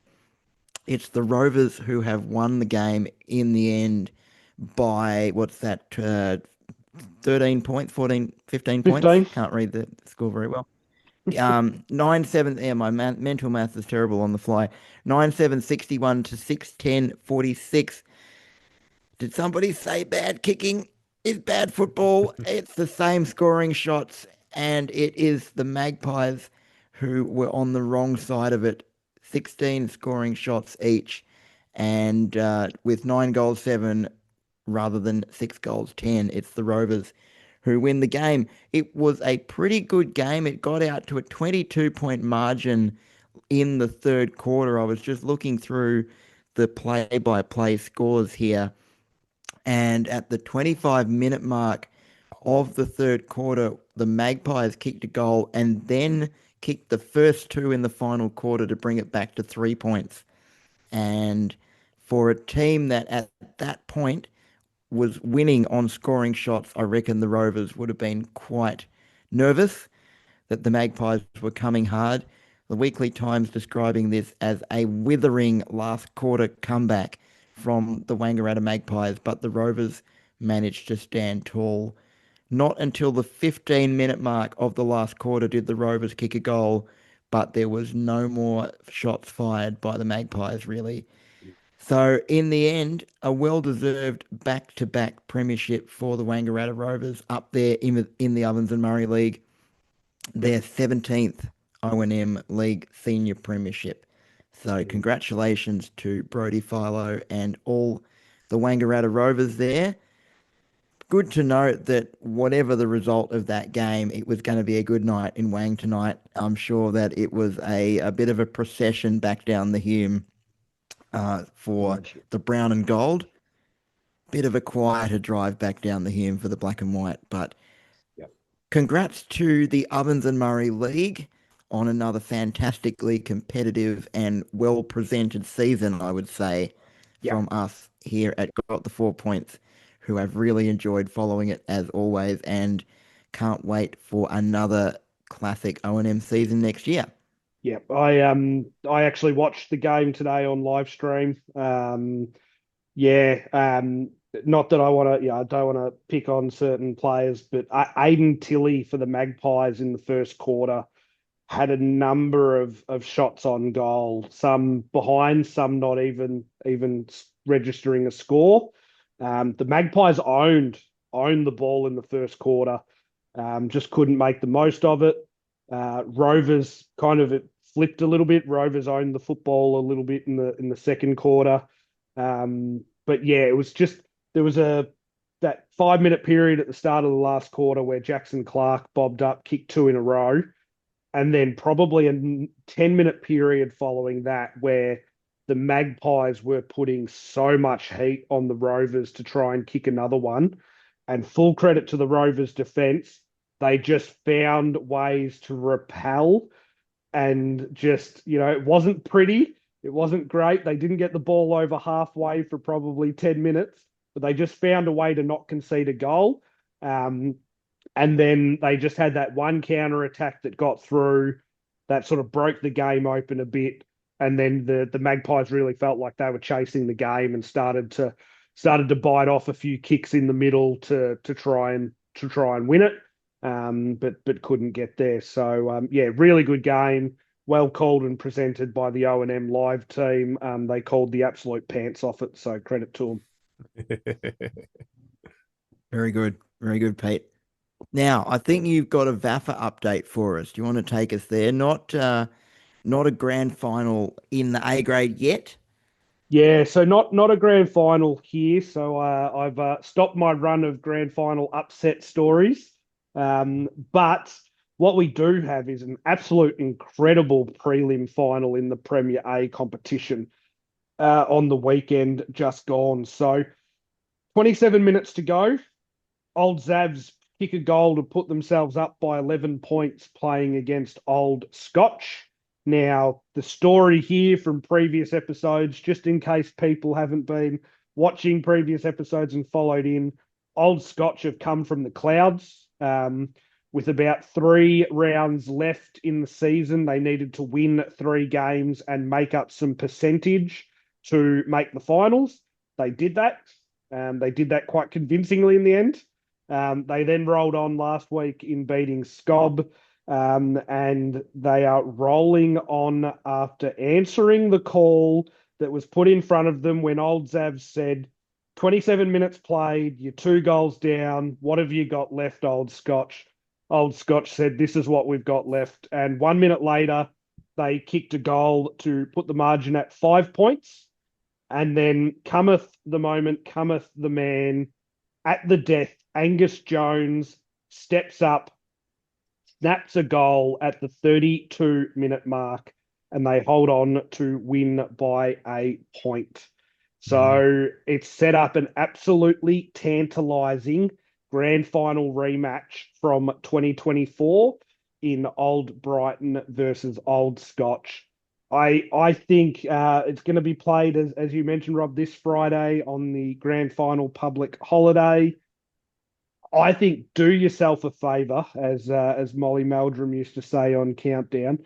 It's the Rovers who have won the game in the end by, what's that, 13 points, 14, 15 points? 15. Can't read the score very well. 9-7, yeah, my mental math is terrible on the fly. 9-7, 61 to 6-10, 46. Did somebody say bad kicking is bad football? It's the same scoring shots, and it is the Magpies who were on the wrong side of it. 16 scoring shots each, and with 9 goals, 7 rather than 6 goals, 10, it's the Rovers who win the game. It was a pretty good game. It got out to a 22-point margin in the third quarter. I was just looking through the play-by-play scores here, and at the 25-minute mark of the third quarter, the Magpies kicked a goal and then kicked the first two in the final quarter to bring it back to 3 points. And for a team that at that point was winning on scoring shots, I reckon the Rovers would have been quite nervous that the Magpies were coming hard. The Weekly Times describing this as a withering last quarter comeback from the Wangaratta Magpies, but the Rovers managed to stand tall. Not until the 15-minute mark of the last quarter did the Rovers kick a goal, but there was no more shots fired by the Magpies, really. So in the end, a well-deserved back-to-back premiership for the Wangaratta Rovers up there in the Ovens and Murray League, their 17th O&M League Senior Premiership. So congratulations to Brodie Philo and all the Wangaratta Rovers there. Good to note that whatever the result of that game, it was going to be a good night in Wang tonight. I'm sure that it was a bit of a procession back down the Hume for the brown and gold. Bit of a quieter drive back down the Hume for the black and white. But congrats to the Ovens and Murray League on another fantastically competitive and well-presented season, I would say, from us here at Got the 4 Points, who have really enjoyed following it as always and can't wait for another classic O&M season next year. Yeah, I actually watched the game today on live stream. Yeah, not that I want to, I don't want to pick on certain players, but Aiden Tilley for the Magpies in the first quarter had a number of shots on goal, some behind, some not even registering a score. The Magpies owned the ball in the first quarter, just couldn't make the most of it. Rovers kind of it flipped a little bit. Rovers owned the football a little bit in the second quarter. But yeah, it was just there was a that 5 minute period at the start of the last quarter where Jackson Clark bobbed up, kicked two in a row, and then probably a 10 minute period following that where the Magpies were putting so much heat on the Rovers to try and kick another one. And full credit to the Rovers' defense, they just found ways to repel and just, it wasn't pretty. It wasn't great. They didn't get the ball over halfway for probably 10 minutes, but they just found a way to not concede a goal. Um, and then they just had that one counter attack that got through that sort of broke the game open a bit. And then the Magpies really felt like they were chasing the game and started to bite off a few kicks in the middle to try and win it. But couldn't get there. So yeah, really good game. Well called and presented by the O&M live team. They called the absolute pants off it. So credit to them. Very good, Pete. Now, I think you've got a VAFA update for us. Do you want to take us there? Not a grand final in the A grade yet. Yeah, so not a grand final here. So I've stopped my run of grand final upset stories. But what we do have is an absolute incredible prelim final in the Premier A competition on the weekend just gone. So 27 minutes to go. Old Zavs kick a goal to put themselves up by 11 points playing against Old Scotch. Now, the story here from previous episodes, just in case people haven't been watching previous episodes and followed in, Old Scotch have come from the clouds. With about 3 rounds left in the season, they needed to win 3 games and make up some percentage to make the finals. They did that. They did that quite convincingly in the end. They then rolled on last week in beating Scob, and they are rolling on after answering the call that was put in front of them when Old Zav said, 27 minutes played, you're 2 goals down. What have you got left, Old Scotch? Old Scotch said, this is what we've got left. And 1 minute later, they kicked a goal to put the margin at 5 points. And then cometh the moment, cometh the man at the death. Angus Jones steps up, snaps a goal at the 32-minute mark, and they hold on to win by a point. So it's set up an absolutely tantalizing grand final rematch from 2024 in Old Brighton versus Old Scotch. I think it's going to be played, as you mentioned, Rob, this Friday on the grand final public holiday. I think do yourself a favour, as Molly Meldrum used to say on Countdown.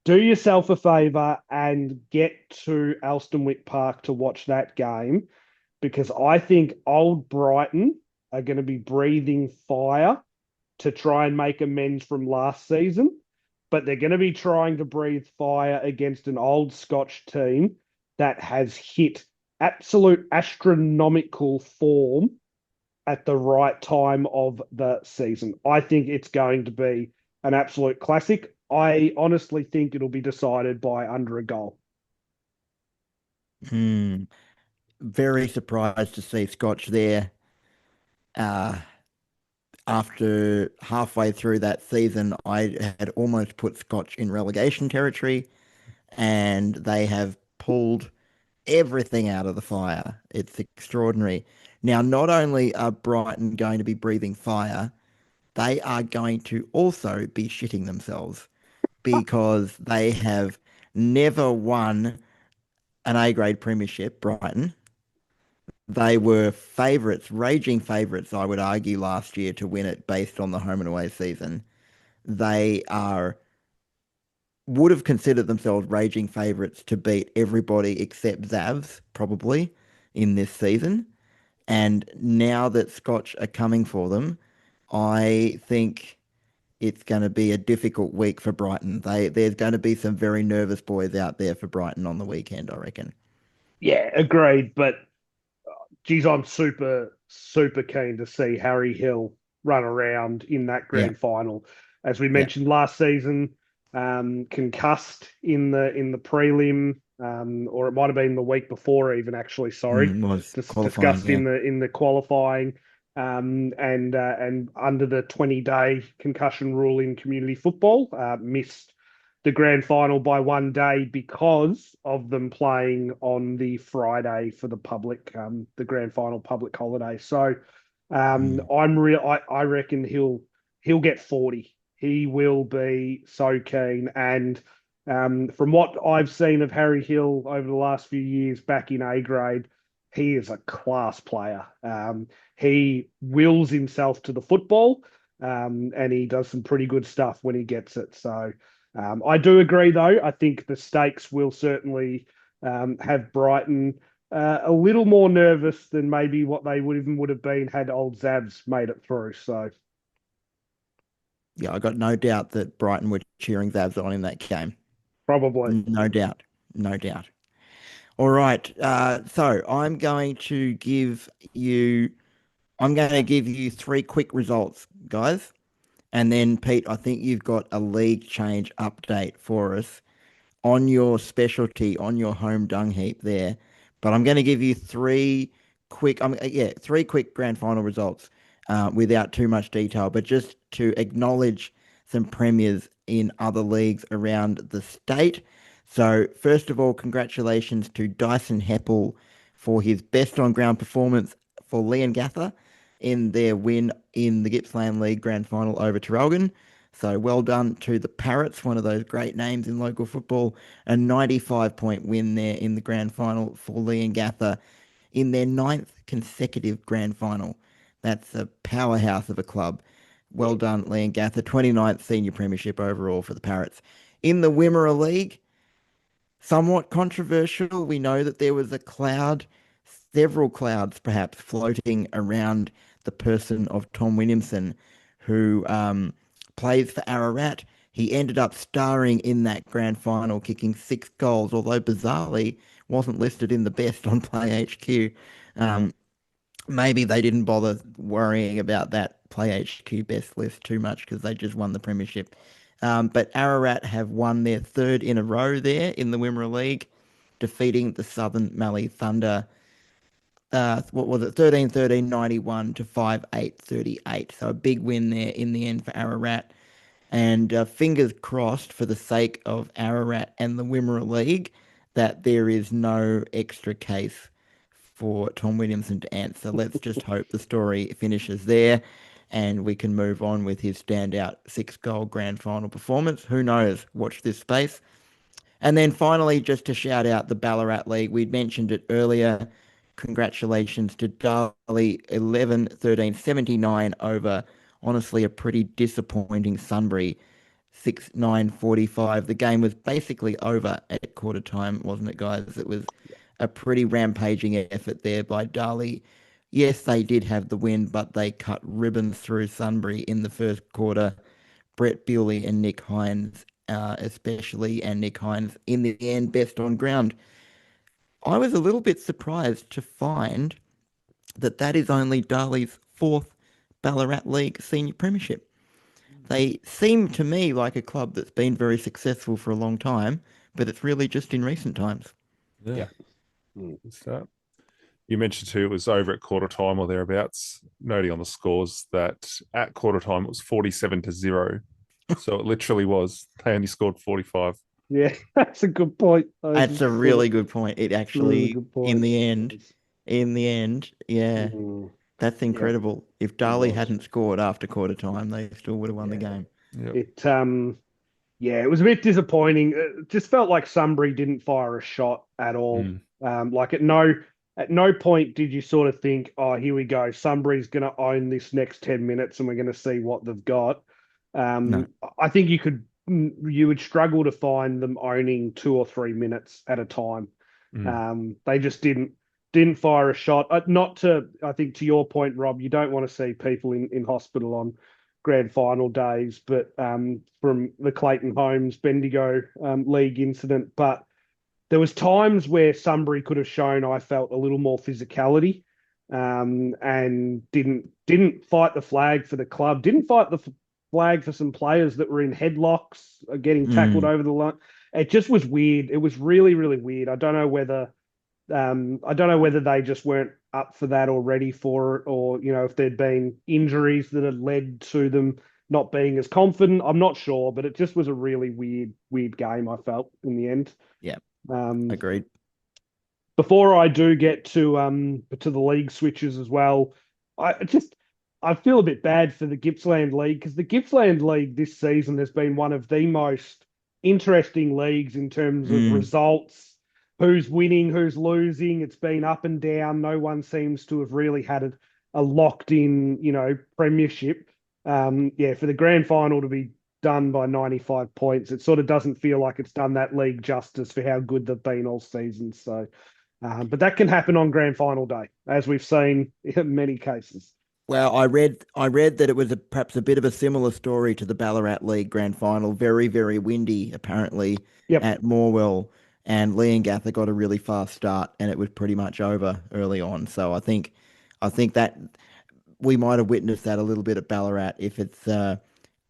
Do yourself a favour and get to Alstonwick Park to watch that game, because I think Old Brighton are going to be breathing fire to try and make amends from last season, but they're going to be trying to breathe fire against an Old Scotch team that has hit absolute astronomical form at the right time of the season. I think it's going to be an absolute classic. I honestly think it'll be decided by under a goal. Very surprised to see Scotch there. After halfway through that season, I had almost put Scotch in relegation territory, and they have pulled everything out of the fire. It's extraordinary. Now, not only are Brighton going to be breathing fire, they are going to also be shitting themselves because they have never won an A-grade premiership, Brighton. They were favourites, raging favourites, I would argue, last year to win it based on the home and away season. They are would have considered themselves raging favourites to beat everybody except Zavs, probably, in this season. And now that Scotch are coming for them, I think it's going to be a difficult week for Brighton. There's going to be some very nervous boys out there for Brighton on the weekend, I reckon. Yeah, agreed. But geez, I'm super keen to see Harry Hill run around in that Yeah, grand final. As we yeah. mentioned last season, concussed in the prelim, or it might have been the week before, even actually. Sorry, Was qualifying, discussed yeah. in the qualifying, and under the 20-day concussion rule in community football, missed the grand final by one day because of them playing on the Friday for the public, the grand final public holiday. So Mm. I reckon he'll get 40. He will be so keen. And from what I've seen of Harry Hill over the last few years back in A grade, he is a class player. He wills himself to the football, and he does some pretty good stuff when he gets it. So I do agree, though. I think the stakes will certainly have Brighton a little more nervous than maybe what they would have been had old Zabs made it through. So Yeah, I got no doubt that Brighton were cheering Zavs on in that game. probably. No doubt. No doubt. All right. So I'm going to give you three quick results, guys. And then, Pete, I think you've got a league change update for us on your specialty, on your home dung heap there. But I'm going to give you three quick grand final results without too much detail, but just to acknowledge some premiers in other leagues around the state. So, first of all, congratulations to Dyson Heppel for his best on ground performance for Leongatha in their win in the Gippsland League Grand Final over Traralgon. So well done to the Parrots, one of those great names in local football. A 95-point win there in the Grand Final for Leongatha in their ninth consecutive Grand Final. That's a powerhouse of a club. Well done, Leongatha. 29th Senior Premiership overall for the Parrots. In the Wimmera League, somewhat controversial. We know that there was a cloud, several clouds perhaps, floating around the person of Tom Williamson, who plays for Ararat. He ended up starring in that grand final, kicking 6 goals, although bizarrely wasn't listed in the best on Play HQ. Maybe they didn't bother worrying about that Play HQ best list too much because they just won the premiership. But Ararat have won their third in a row there in the Wimmera League, defeating the Southern Mallee Thunder. What was it? 13-13, 91 to 5-8, 38. So a big win there in the end for Ararat. And fingers crossed for the sake of Ararat and the Wimmera League that there is no extra case for Tom Williamson to answer. Let's just hope the story finishes there and we can move on with his standout 6-goal grand final performance. Who knows? Watch this space. And then finally, just to shout out the Ballarat League, we mentioned it earlier. Congratulations to Darley, 11-13, 79 over, honestly, a pretty disappointing Sunbury, 6-9, 45. The game was basically over at quarter time, wasn't it, guys? It was a pretty rampaging effort there by Darley. Yes, they did have the win, but they cut ribbons through Sunbury in the first quarter. Brett Bewley and Nick Hines, especially, and Nick Hines in the end best on ground. I was a little bit surprised to find that that is only Darley's fourth Ballarat League senior premiership. They seem to me like a club that's been very successful for a long time, but it's really just in recent times. Yeah. Good start. You mentioned too, it was over at quarter time or thereabouts, noting on the scores that at quarter time it was 47-0. So it literally was. They only scored 45. Yeah, that's a good point. That's a really good point. It Really actually, good point. in the end, yeah, Mm, that's yeah, incredible. If it Darley was. hadn't scored after quarter time, they still would have won the Yeah, game. Yep. yeah, it was a bit disappointing. It just felt like Sunbury didn't fire a shot at all. Mm. Like at no point did you sort of think, oh, here we go. Sunbury's going to own this next 10 minutes and we're going to see what they've got. No. I think you could you would struggle to find them owning 2 or 3 minutes at a time. They just didn't fire a shot. I think to your point, Rob, you don't want to see people in hospital on grand final days, but from the Clayton Holmes Bendigo League incident. But there was times where Sunbury could have shown, I felt, a little more physicality, and didn't fight the flag for the club, didn't fight the flag for some players that were in headlocks, getting tackled over the line. It just was weird. It was really, really weird. I don't know whether they just weren't up for that or ready for it, or if there'd been injuries that had led to them not being as confident. I'm not sure, but it just was a really weird game, I felt, in the end. Yeah, Um, agreed. Before I do get to the league switches as well, I feel a bit bad for the Gippsland League, because the Gippsland League this season has been one of the most interesting leagues in terms of results, who's winning, who's losing. It's been up and down. No one seems to have really had a locked in, premiership. For the grand final to be done by 95 points, it sort of doesn't feel like it's done that league justice for how good they've been all season. So, but that can happen on grand final day, as we've seen in many cases. Well, I read that it was perhaps a bit of a similar story to the Ballarat League Grand Final. Very, very windy, apparently, at Morwell, and Leongatha got a really fast start, and it was pretty much over early on. So I think that we might have witnessed that a little bit at Ballarat. If it's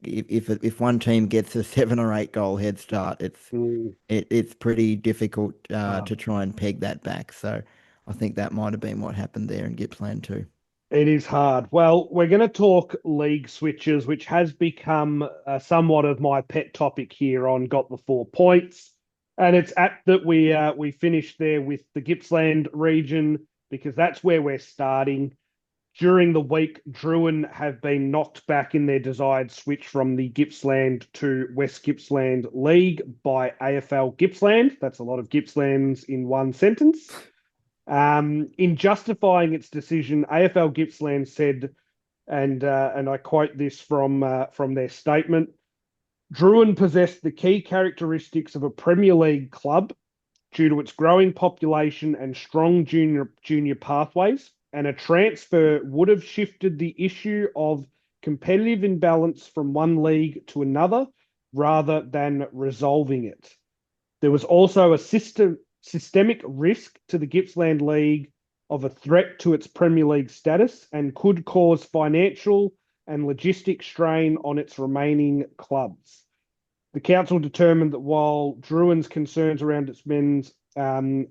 if one team gets a 7 or 8 goal head start, it's pretty difficult to try and peg that back. So I think that might have been what happened there in Gippsland too. It is hard. Well, we're going to talk league switches, which has become somewhat of my pet topic here on Got the 4 Points. And it's apt that we finished there with the Gippsland region, because that's where we're starting. During the week, Druin have been knocked back in their desired switch from the Gippsland to West Gippsland League by AFL Gippsland. That's a lot of Gippslands in one sentence. In justifying its decision, AFL Gippsland said, and I quote this from their statement: Druin possessed the key characteristics of a Premier League club due to its growing population and strong junior pathways, and a transfer would have shifted the issue of competitive imbalance from one league to another rather than resolving it. There was also a systemic risk to the Gippsland League of a threat to its Premier League status, and could cause financial and logistic strain on its remaining clubs. The council determined that while Druin's concerns around its men's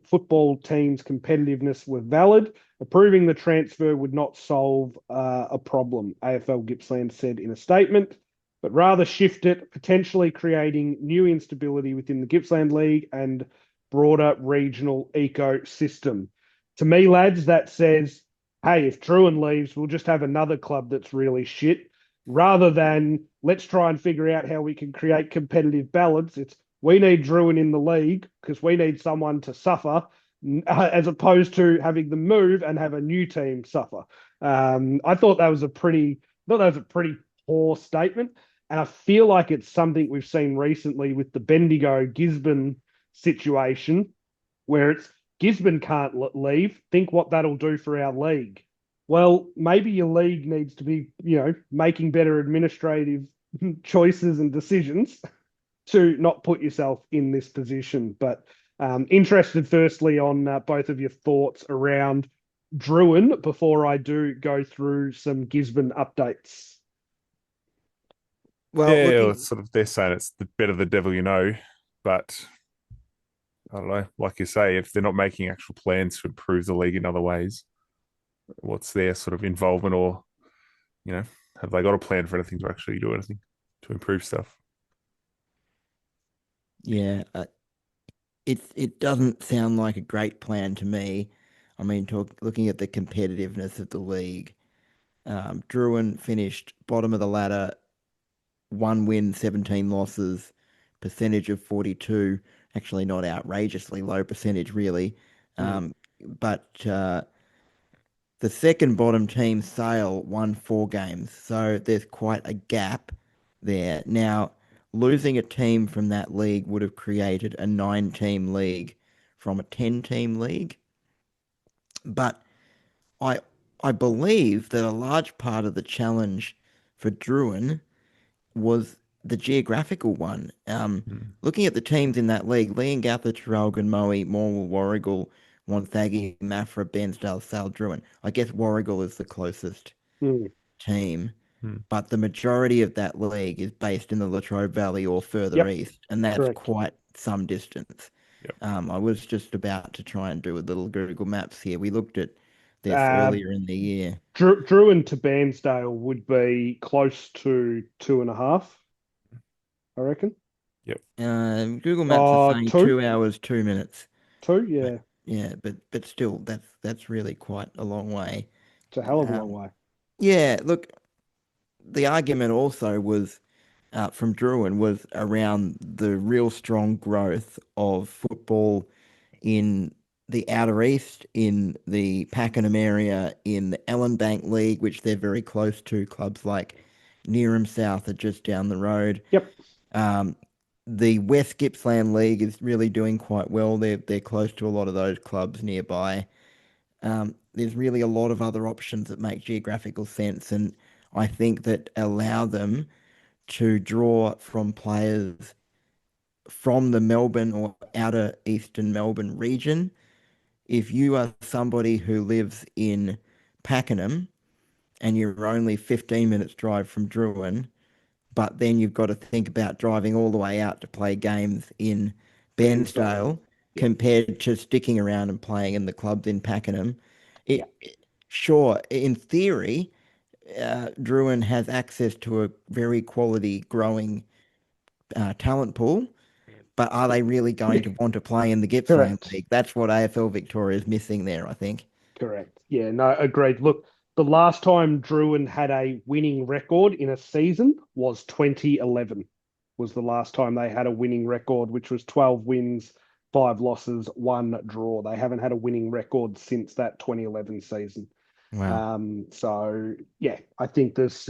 football team's competitiveness were valid, approving the transfer would not solve a problem, AFL Gippsland said in a statement, but rather shift it, potentially creating new instability within the Gippsland League and broader regional ecosystem. To me, lads, that says, hey, if Druin leaves, we'll just have another club that's really shit, rather than let's try and figure out how we can create competitive balance. It's we need Druin in the league because we need someone to suffer, as opposed to having them move and have a new team suffer. I thought that was a pretty poor statement, and I feel like it's something we've seen recently with the Bendigo Gisborne situation, where it's Gisborne can't leave. Think what that'll do for our league. Well, maybe your league needs to be, making better administrative choices and decisions to not put yourself in this position. But interested firstly on both of your thoughts around Druin before I do go through some Gisborne updates. Well, it's sort of, they're saying it's the better the devil you know, but I don't know. Like you say, if they're not making actual plans to improve the league in other ways, what's their sort of involvement, or have they got a plan for anything to actually do anything to improve stuff? Yeah, it doesn't sound like a great plan to me. I mean, looking at the competitiveness of the league, Druin finished bottom of the ladder, 1 win, 17 losses, percentage of 42. Actually, not outrageously low percentage, really. But the second bottom team, Sale, won 4 games. So there's quite a gap there. Now, losing a team from that league would have created a 9-team league from a 10-team league. But I I believe that a large part of the challenge for Druin was the geographical one. Looking at the teams in that league, Leongatha, Traralgon, Moe, Morwell, Warragul, Wonthaggi, Maffra, Bairnsdale, Sale, Druin. I guess Warragul is the closest Mm, team, Hmm. but the majority of that league is based in the Latrobe Valley or further yep, east, and that's correct. quite some distance. Yep. I was just about to try and do a little Google Maps here. We looked at this Uh, earlier in the year. Druin to Bairnsdale would be close to 2.5, I reckon. Yep. Google Maps is saying 2, 2 hours, 2 minutes. 2, But yeah, yeah, but still, that's really quite a long way. it's a hell of a long Um, way. yeah, look, the argument also was from Druin was around the real strong growth of football in the Outer East, in the Pakenham area, in the Ellenbank League, which they're very close to. Clubs like Nearham South are just down the road. Yep, Um, the West Gippsland League is really doing quite well. They're close to a lot of those clubs nearby. There's really a lot of other options that make geographical sense, and I think that allow them to draw from players from the Melbourne or outer eastern Melbourne region. If you are somebody who lives in Pakenham and you're only 15 minutes drive from Druin, but then you've got to think about driving all the way out to play games in Bairnsdale. Bairnsdale Yep, compared to sticking around and playing in the clubs in Pakenham. yeah, Sure, in theory, Druin has access to a very quality growing talent pool, but are they really going to want to play in the Gippsland correct. League? That's what AFL Victoria is missing there, I think. Correct. Yeah, no, agreed. Look, the last time Druin had a winning record in a season was 2011, was the last time they had a winning record, which was 12 wins, 5 losses, 1 draw. They haven't had a winning record since that 2011 season. Wow. So yeah, I think there's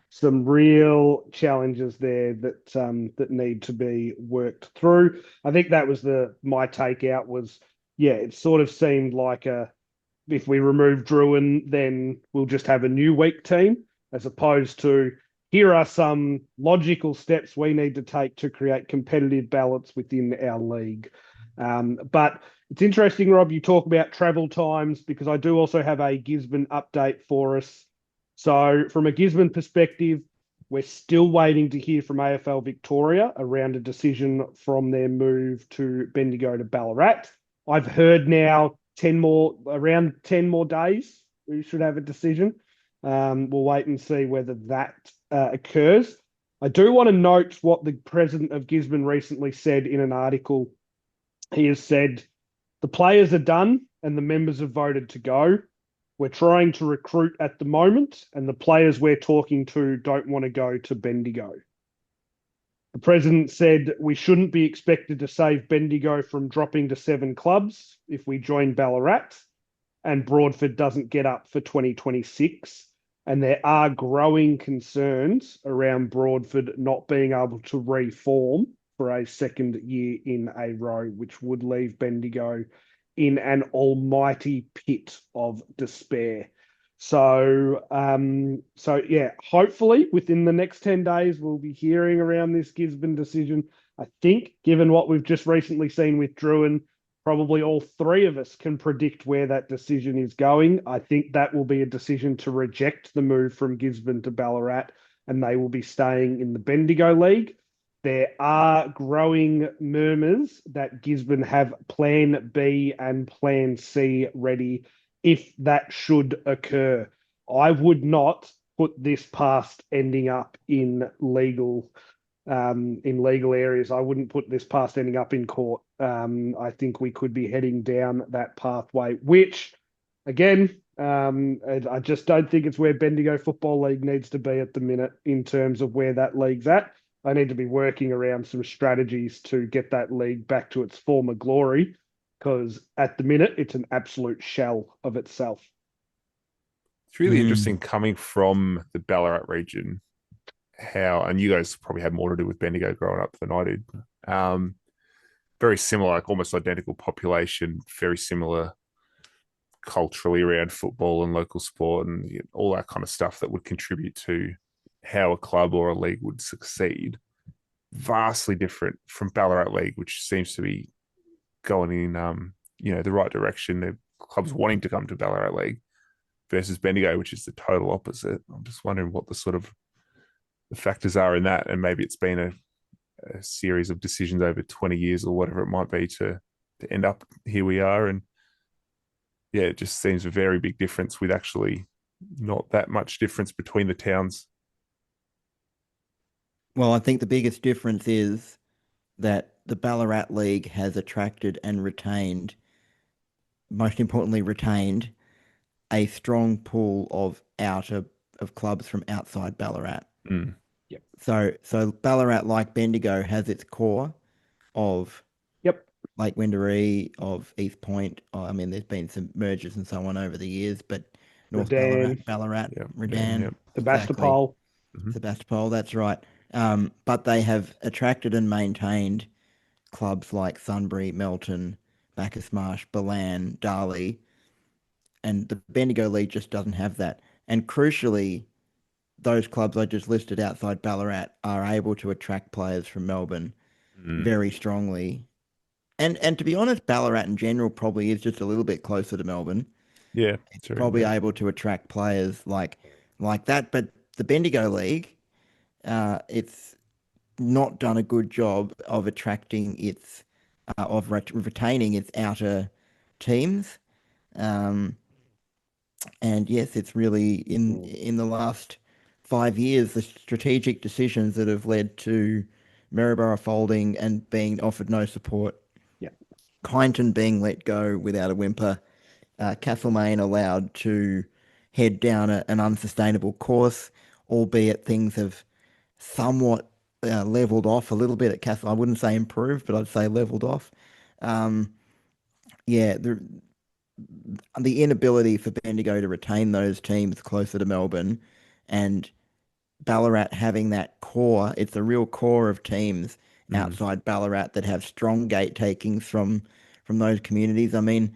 some real challenges there that need to be worked through. I think that was my takeout was, yeah, it sort of seemed like if we remove Druin, then we'll just have a new weak team, as opposed to here are some logical steps we need to take to create competitive balance within our league. But it's interesting, Rob, you talk about travel times because I do also have a Gisborne update for us. So, from a Gisborne perspective, we're still waiting to hear from AFL Victoria around a decision from their move to Bendigo to Ballarat. I've heard now around 10 more days, we should have a decision. We'll wait and see whether that occurs. I do want to note what the president of Gisborne recently said in an article. He has said, the players are done and the members have voted to go. We're trying to recruit at the moment, and the players we're talking to don't want to go to Bendigo. The president said we shouldn't be expected to save Bendigo from dropping to 7 clubs if we join Ballarat and Broadford doesn't get up for 2026. And there are growing concerns around Broadford not being able to reform for a second year in a row, which would leave Bendigo in an almighty pit of despair. So yeah, hopefully within the next 10 days, we'll be hearing around this Gisborne decision. I think, given what we've just recently seen with Druin, probably all 3 of us can predict where that decision is going. I think that will be a decision to reject the move from Gisborne to Ballarat, and they will be staying in the Bendigo League. There are growing murmurs that Gisborne have Plan B and Plan C ready if that should occur. I would not put this past ending up in legal areas. I wouldn't put this past ending up in court. I think we could be heading down that pathway, which, again, I just don't think it's where Bendigo Football League needs to be at the minute in terms of where that league's at. They need to be working around some strategies to get that league back to its former glory, because at the minute it's an absolute shell of itself. It's really interesting coming from the Ballarat region how, and you guys probably had more to do with Bendigo growing up than I did. Very similar, like almost identical population, very similar culturally around football and local sport and all that kind of stuff that would contribute to how a club or a league would succeed. Vastly different from Ballarat League, which seems to be going in the right direction. The clubs wanting to come to Ballarat League versus Bendigo, which is the total opposite. I'm just wondering what the sort of the factors are in that, and maybe it's been a series of decisions over 20 years or whatever it might be to end up here we are. And yeah, it just seems a very big difference with actually not that much difference between the towns. Well, I think the biggest difference is that the Ballarat League has attracted and retained, most importantly, retained a strong pool of clubs from outside Ballarat. Mm. Yep. So Ballarat, like Bendigo, has its core of Lake Wendouree, of East Point. I mean, there's been some mergers and so on over the years, but North Redan. Ballarat, Yep. Redan, Yep. Sebastopol. Mhm. Sebastopol, that's right. But they have attracted and maintained clubs like Sunbury, Melton, Bacchus Marsh, Balan, Darley, and the Bendigo League just doesn't have that. And crucially, those clubs I just listed outside Ballarat are able to attract players from Melbourne very strongly. And to be honest, Ballarat in general probably is just a little bit closer to Melbourne. Yeah, It's probably able to attract players like that. But the Bendigo League, it's not done a good job of attracting retaining its outer teams. And yes, it's really in the last 5 years, the strategic decisions that have led to Maryborough folding and being offered no support. Yeah. Kyneton being let go without a whimper. Castlemaine allowed to head down an unsustainable course, albeit things have somewhat leveled off a little bit at Castle. I wouldn't say improved, but I'd say leveled off. Yeah, the inability for Bendigo to retain those teams closer to Melbourne, and Ballarat having that core, it's a real core of teams outside Ballarat that have strong gate takings from those communities. I mean,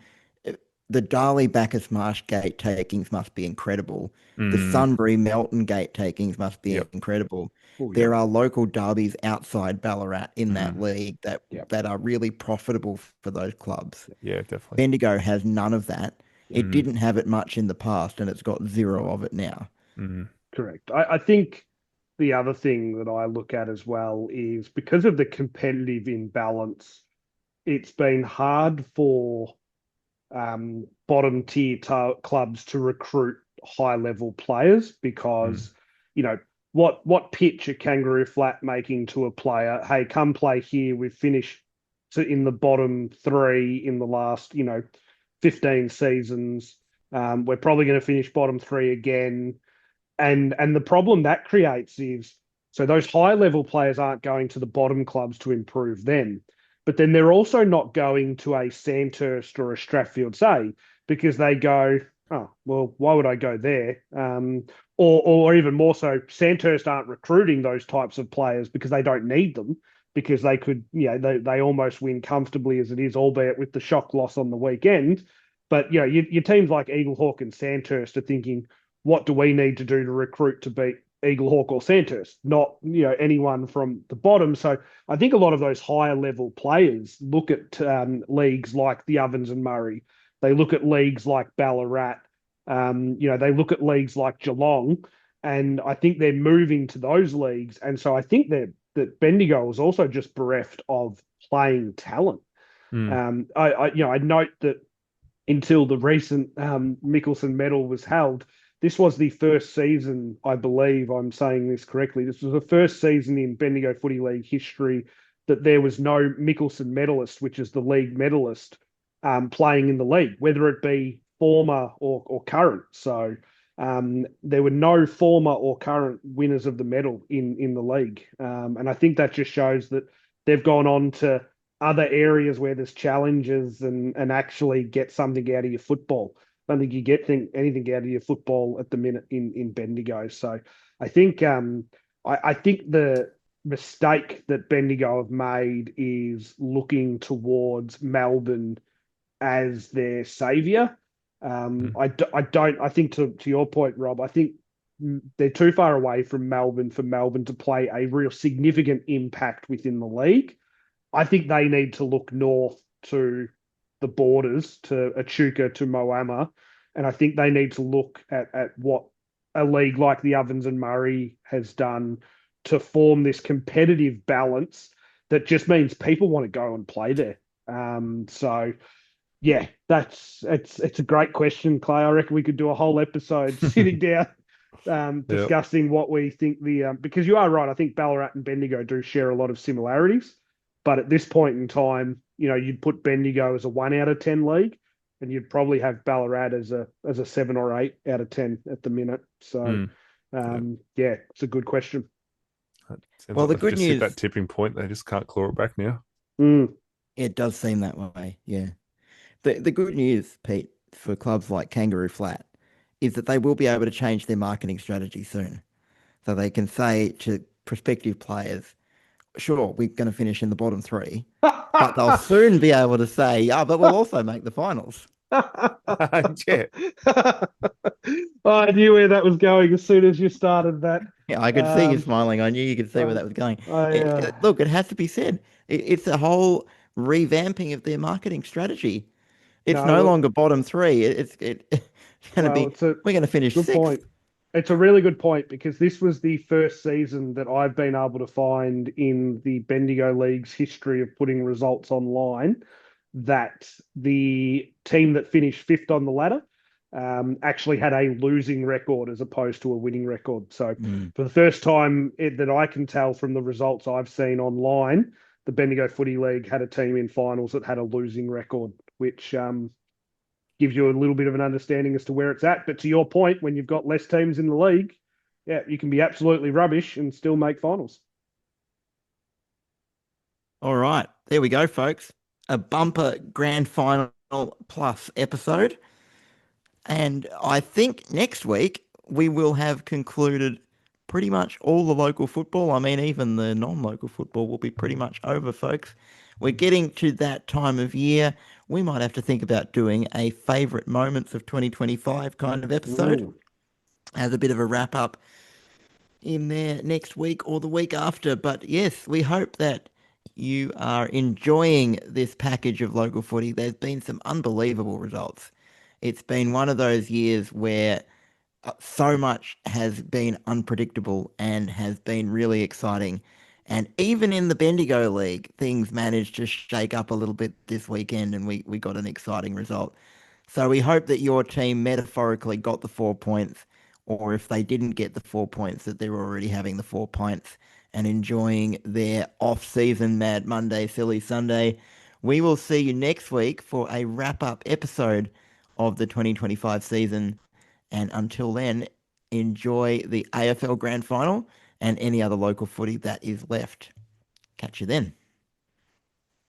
the Darley Bacchus Marsh gate takings must be incredible. The Sunbury Melton gate takings must be incredible. There are local derbies outside Ballarat in that league that are really profitable for those clubs. Yeah, definitely. Bendigo has none of that. It didn't have it much in the past, and it's got zero of it now. Correct. I think the other thing that I look at as well is because of the competitive imbalance, it's been hard for bottom tier clubs to recruit high level players because, what pitch a Kangaroo Flat making to a player? Hey, come play here. We've finished in the bottom three in the last, 15 seasons. We're probably going to finish bottom three again. And the problem that creates is, so those high level players aren't going to the bottom clubs to improve them, but then they're also not going to a Sandhurst or a Strathfield Say because they go, oh, well, why would I go there? Or even more so, Sandhurst aren't recruiting those types of players because they don't need them because they could, they almost win comfortably as it is, albeit with the shock loss on the weekend. But, your teams like Eaglehawk and Sandhurst are thinking, what do we need to do to recruit to beat Eaglehawk or Sandhurst? Not, anyone from the bottom. So I think a lot of those higher level players look at leagues like the Ovens and Murray. They look at leagues like Ballarat. They look at leagues like Geelong, and I think they're moving to those leagues. And so I think that Bendigo is also just bereft of playing talent. I note that until the recent Mickelson medal was held, this was the first season, I believe I'm saying this correctly, this was the first season in Bendigo Footy League history that there was no Mickelson medalist, which is the league medalist, playing in the league, whether it be former or current. So there were no former or current winners of the medal in the league. And I think that just shows that they've gone on to other areas where there's challenges and actually get something out of your football. I don't think you get anything out of your football at the minute in Bendigo. So I think I think the mistake that Bendigo have made is looking towards Melbourne as their saviour. I don't. I think to your point, Rob. I think they're too far away from Melbourne for Melbourne to play a real significant impact within the league. I think they need to look north to the borders, to Echuca, to Moama, and I think they need to look at what a league like the Ovens and Murray has done to form this competitive balance that just means people want to go and play there. So yeah, it's a great question, Clay. I reckon we could do a whole episode sitting down discussing what we think because you are right. I think Ballarat and Bendigo do share a lot of similarities, but at this point in time, you'd put Bendigo as a 1 out of 10 league, and you'd probably have Ballarat as a 7 or 8 out of 10 at the minute. So, yeah, it's a good question. Well, the good news, hit that tipping point, they just can't claw it back now. It does seem that way. Yeah. The good news, Pete, for clubs like Kangaroo Flat is that they will be able to change their marketing strategy soon. So they can say to prospective players, sure, we're going to finish in the bottom 3, but they'll soon be able to say, but we'll also make the finals. Yeah. I knew where that was going as soon as you started that. Yeah, I could see you smiling. I knew you could see where that was going. Look, it has to be said. It's a whole revamping of their marketing strategy. It's no longer bottom 3. It's going to be. We're going to finish good 6th. Point. It's a really good point because this was the first season that I've been able to find in the Bendigo League's history of putting results online that the team that finished 5th on the ladder actually had a losing record as opposed to a winning record. So for the first time that I can tell from the results I've seen online, the Bendigo Footy League had a team in finals that had a losing record, which gives you a little bit of an understanding as to where it's at. But to your point, when you've got less teams in the league, yeah, you can be absolutely rubbish and still make finals. All right. There we go, folks. A bumper grand final plus episode. And I think next week we will have concluded pretty much all the local football. I mean, even the non-local football will be pretty much over, folks. We're getting to that time of year. We might have to think about doing a favourite moments of 2025 kind of episode as a bit of a wrap up in there next week or the week after. But yes, we hope that you are enjoying this package of local footy. There's been some unbelievable results. It's been one of those years where so much has been unpredictable and has been really exciting. And even in the Bendigo League, things managed to shake up a little bit this weekend and we got an exciting result. So we hope that your team metaphorically got the 4 points, or if they didn't get the 4 points, that they're already having the 4 points and enjoying their off-season Mad Monday, Silly Sunday. We will see you next week for a wrap-up episode of the 2025 season. And until then, enjoy the AFL Grand Final and any other local footy that is left. Catch you then.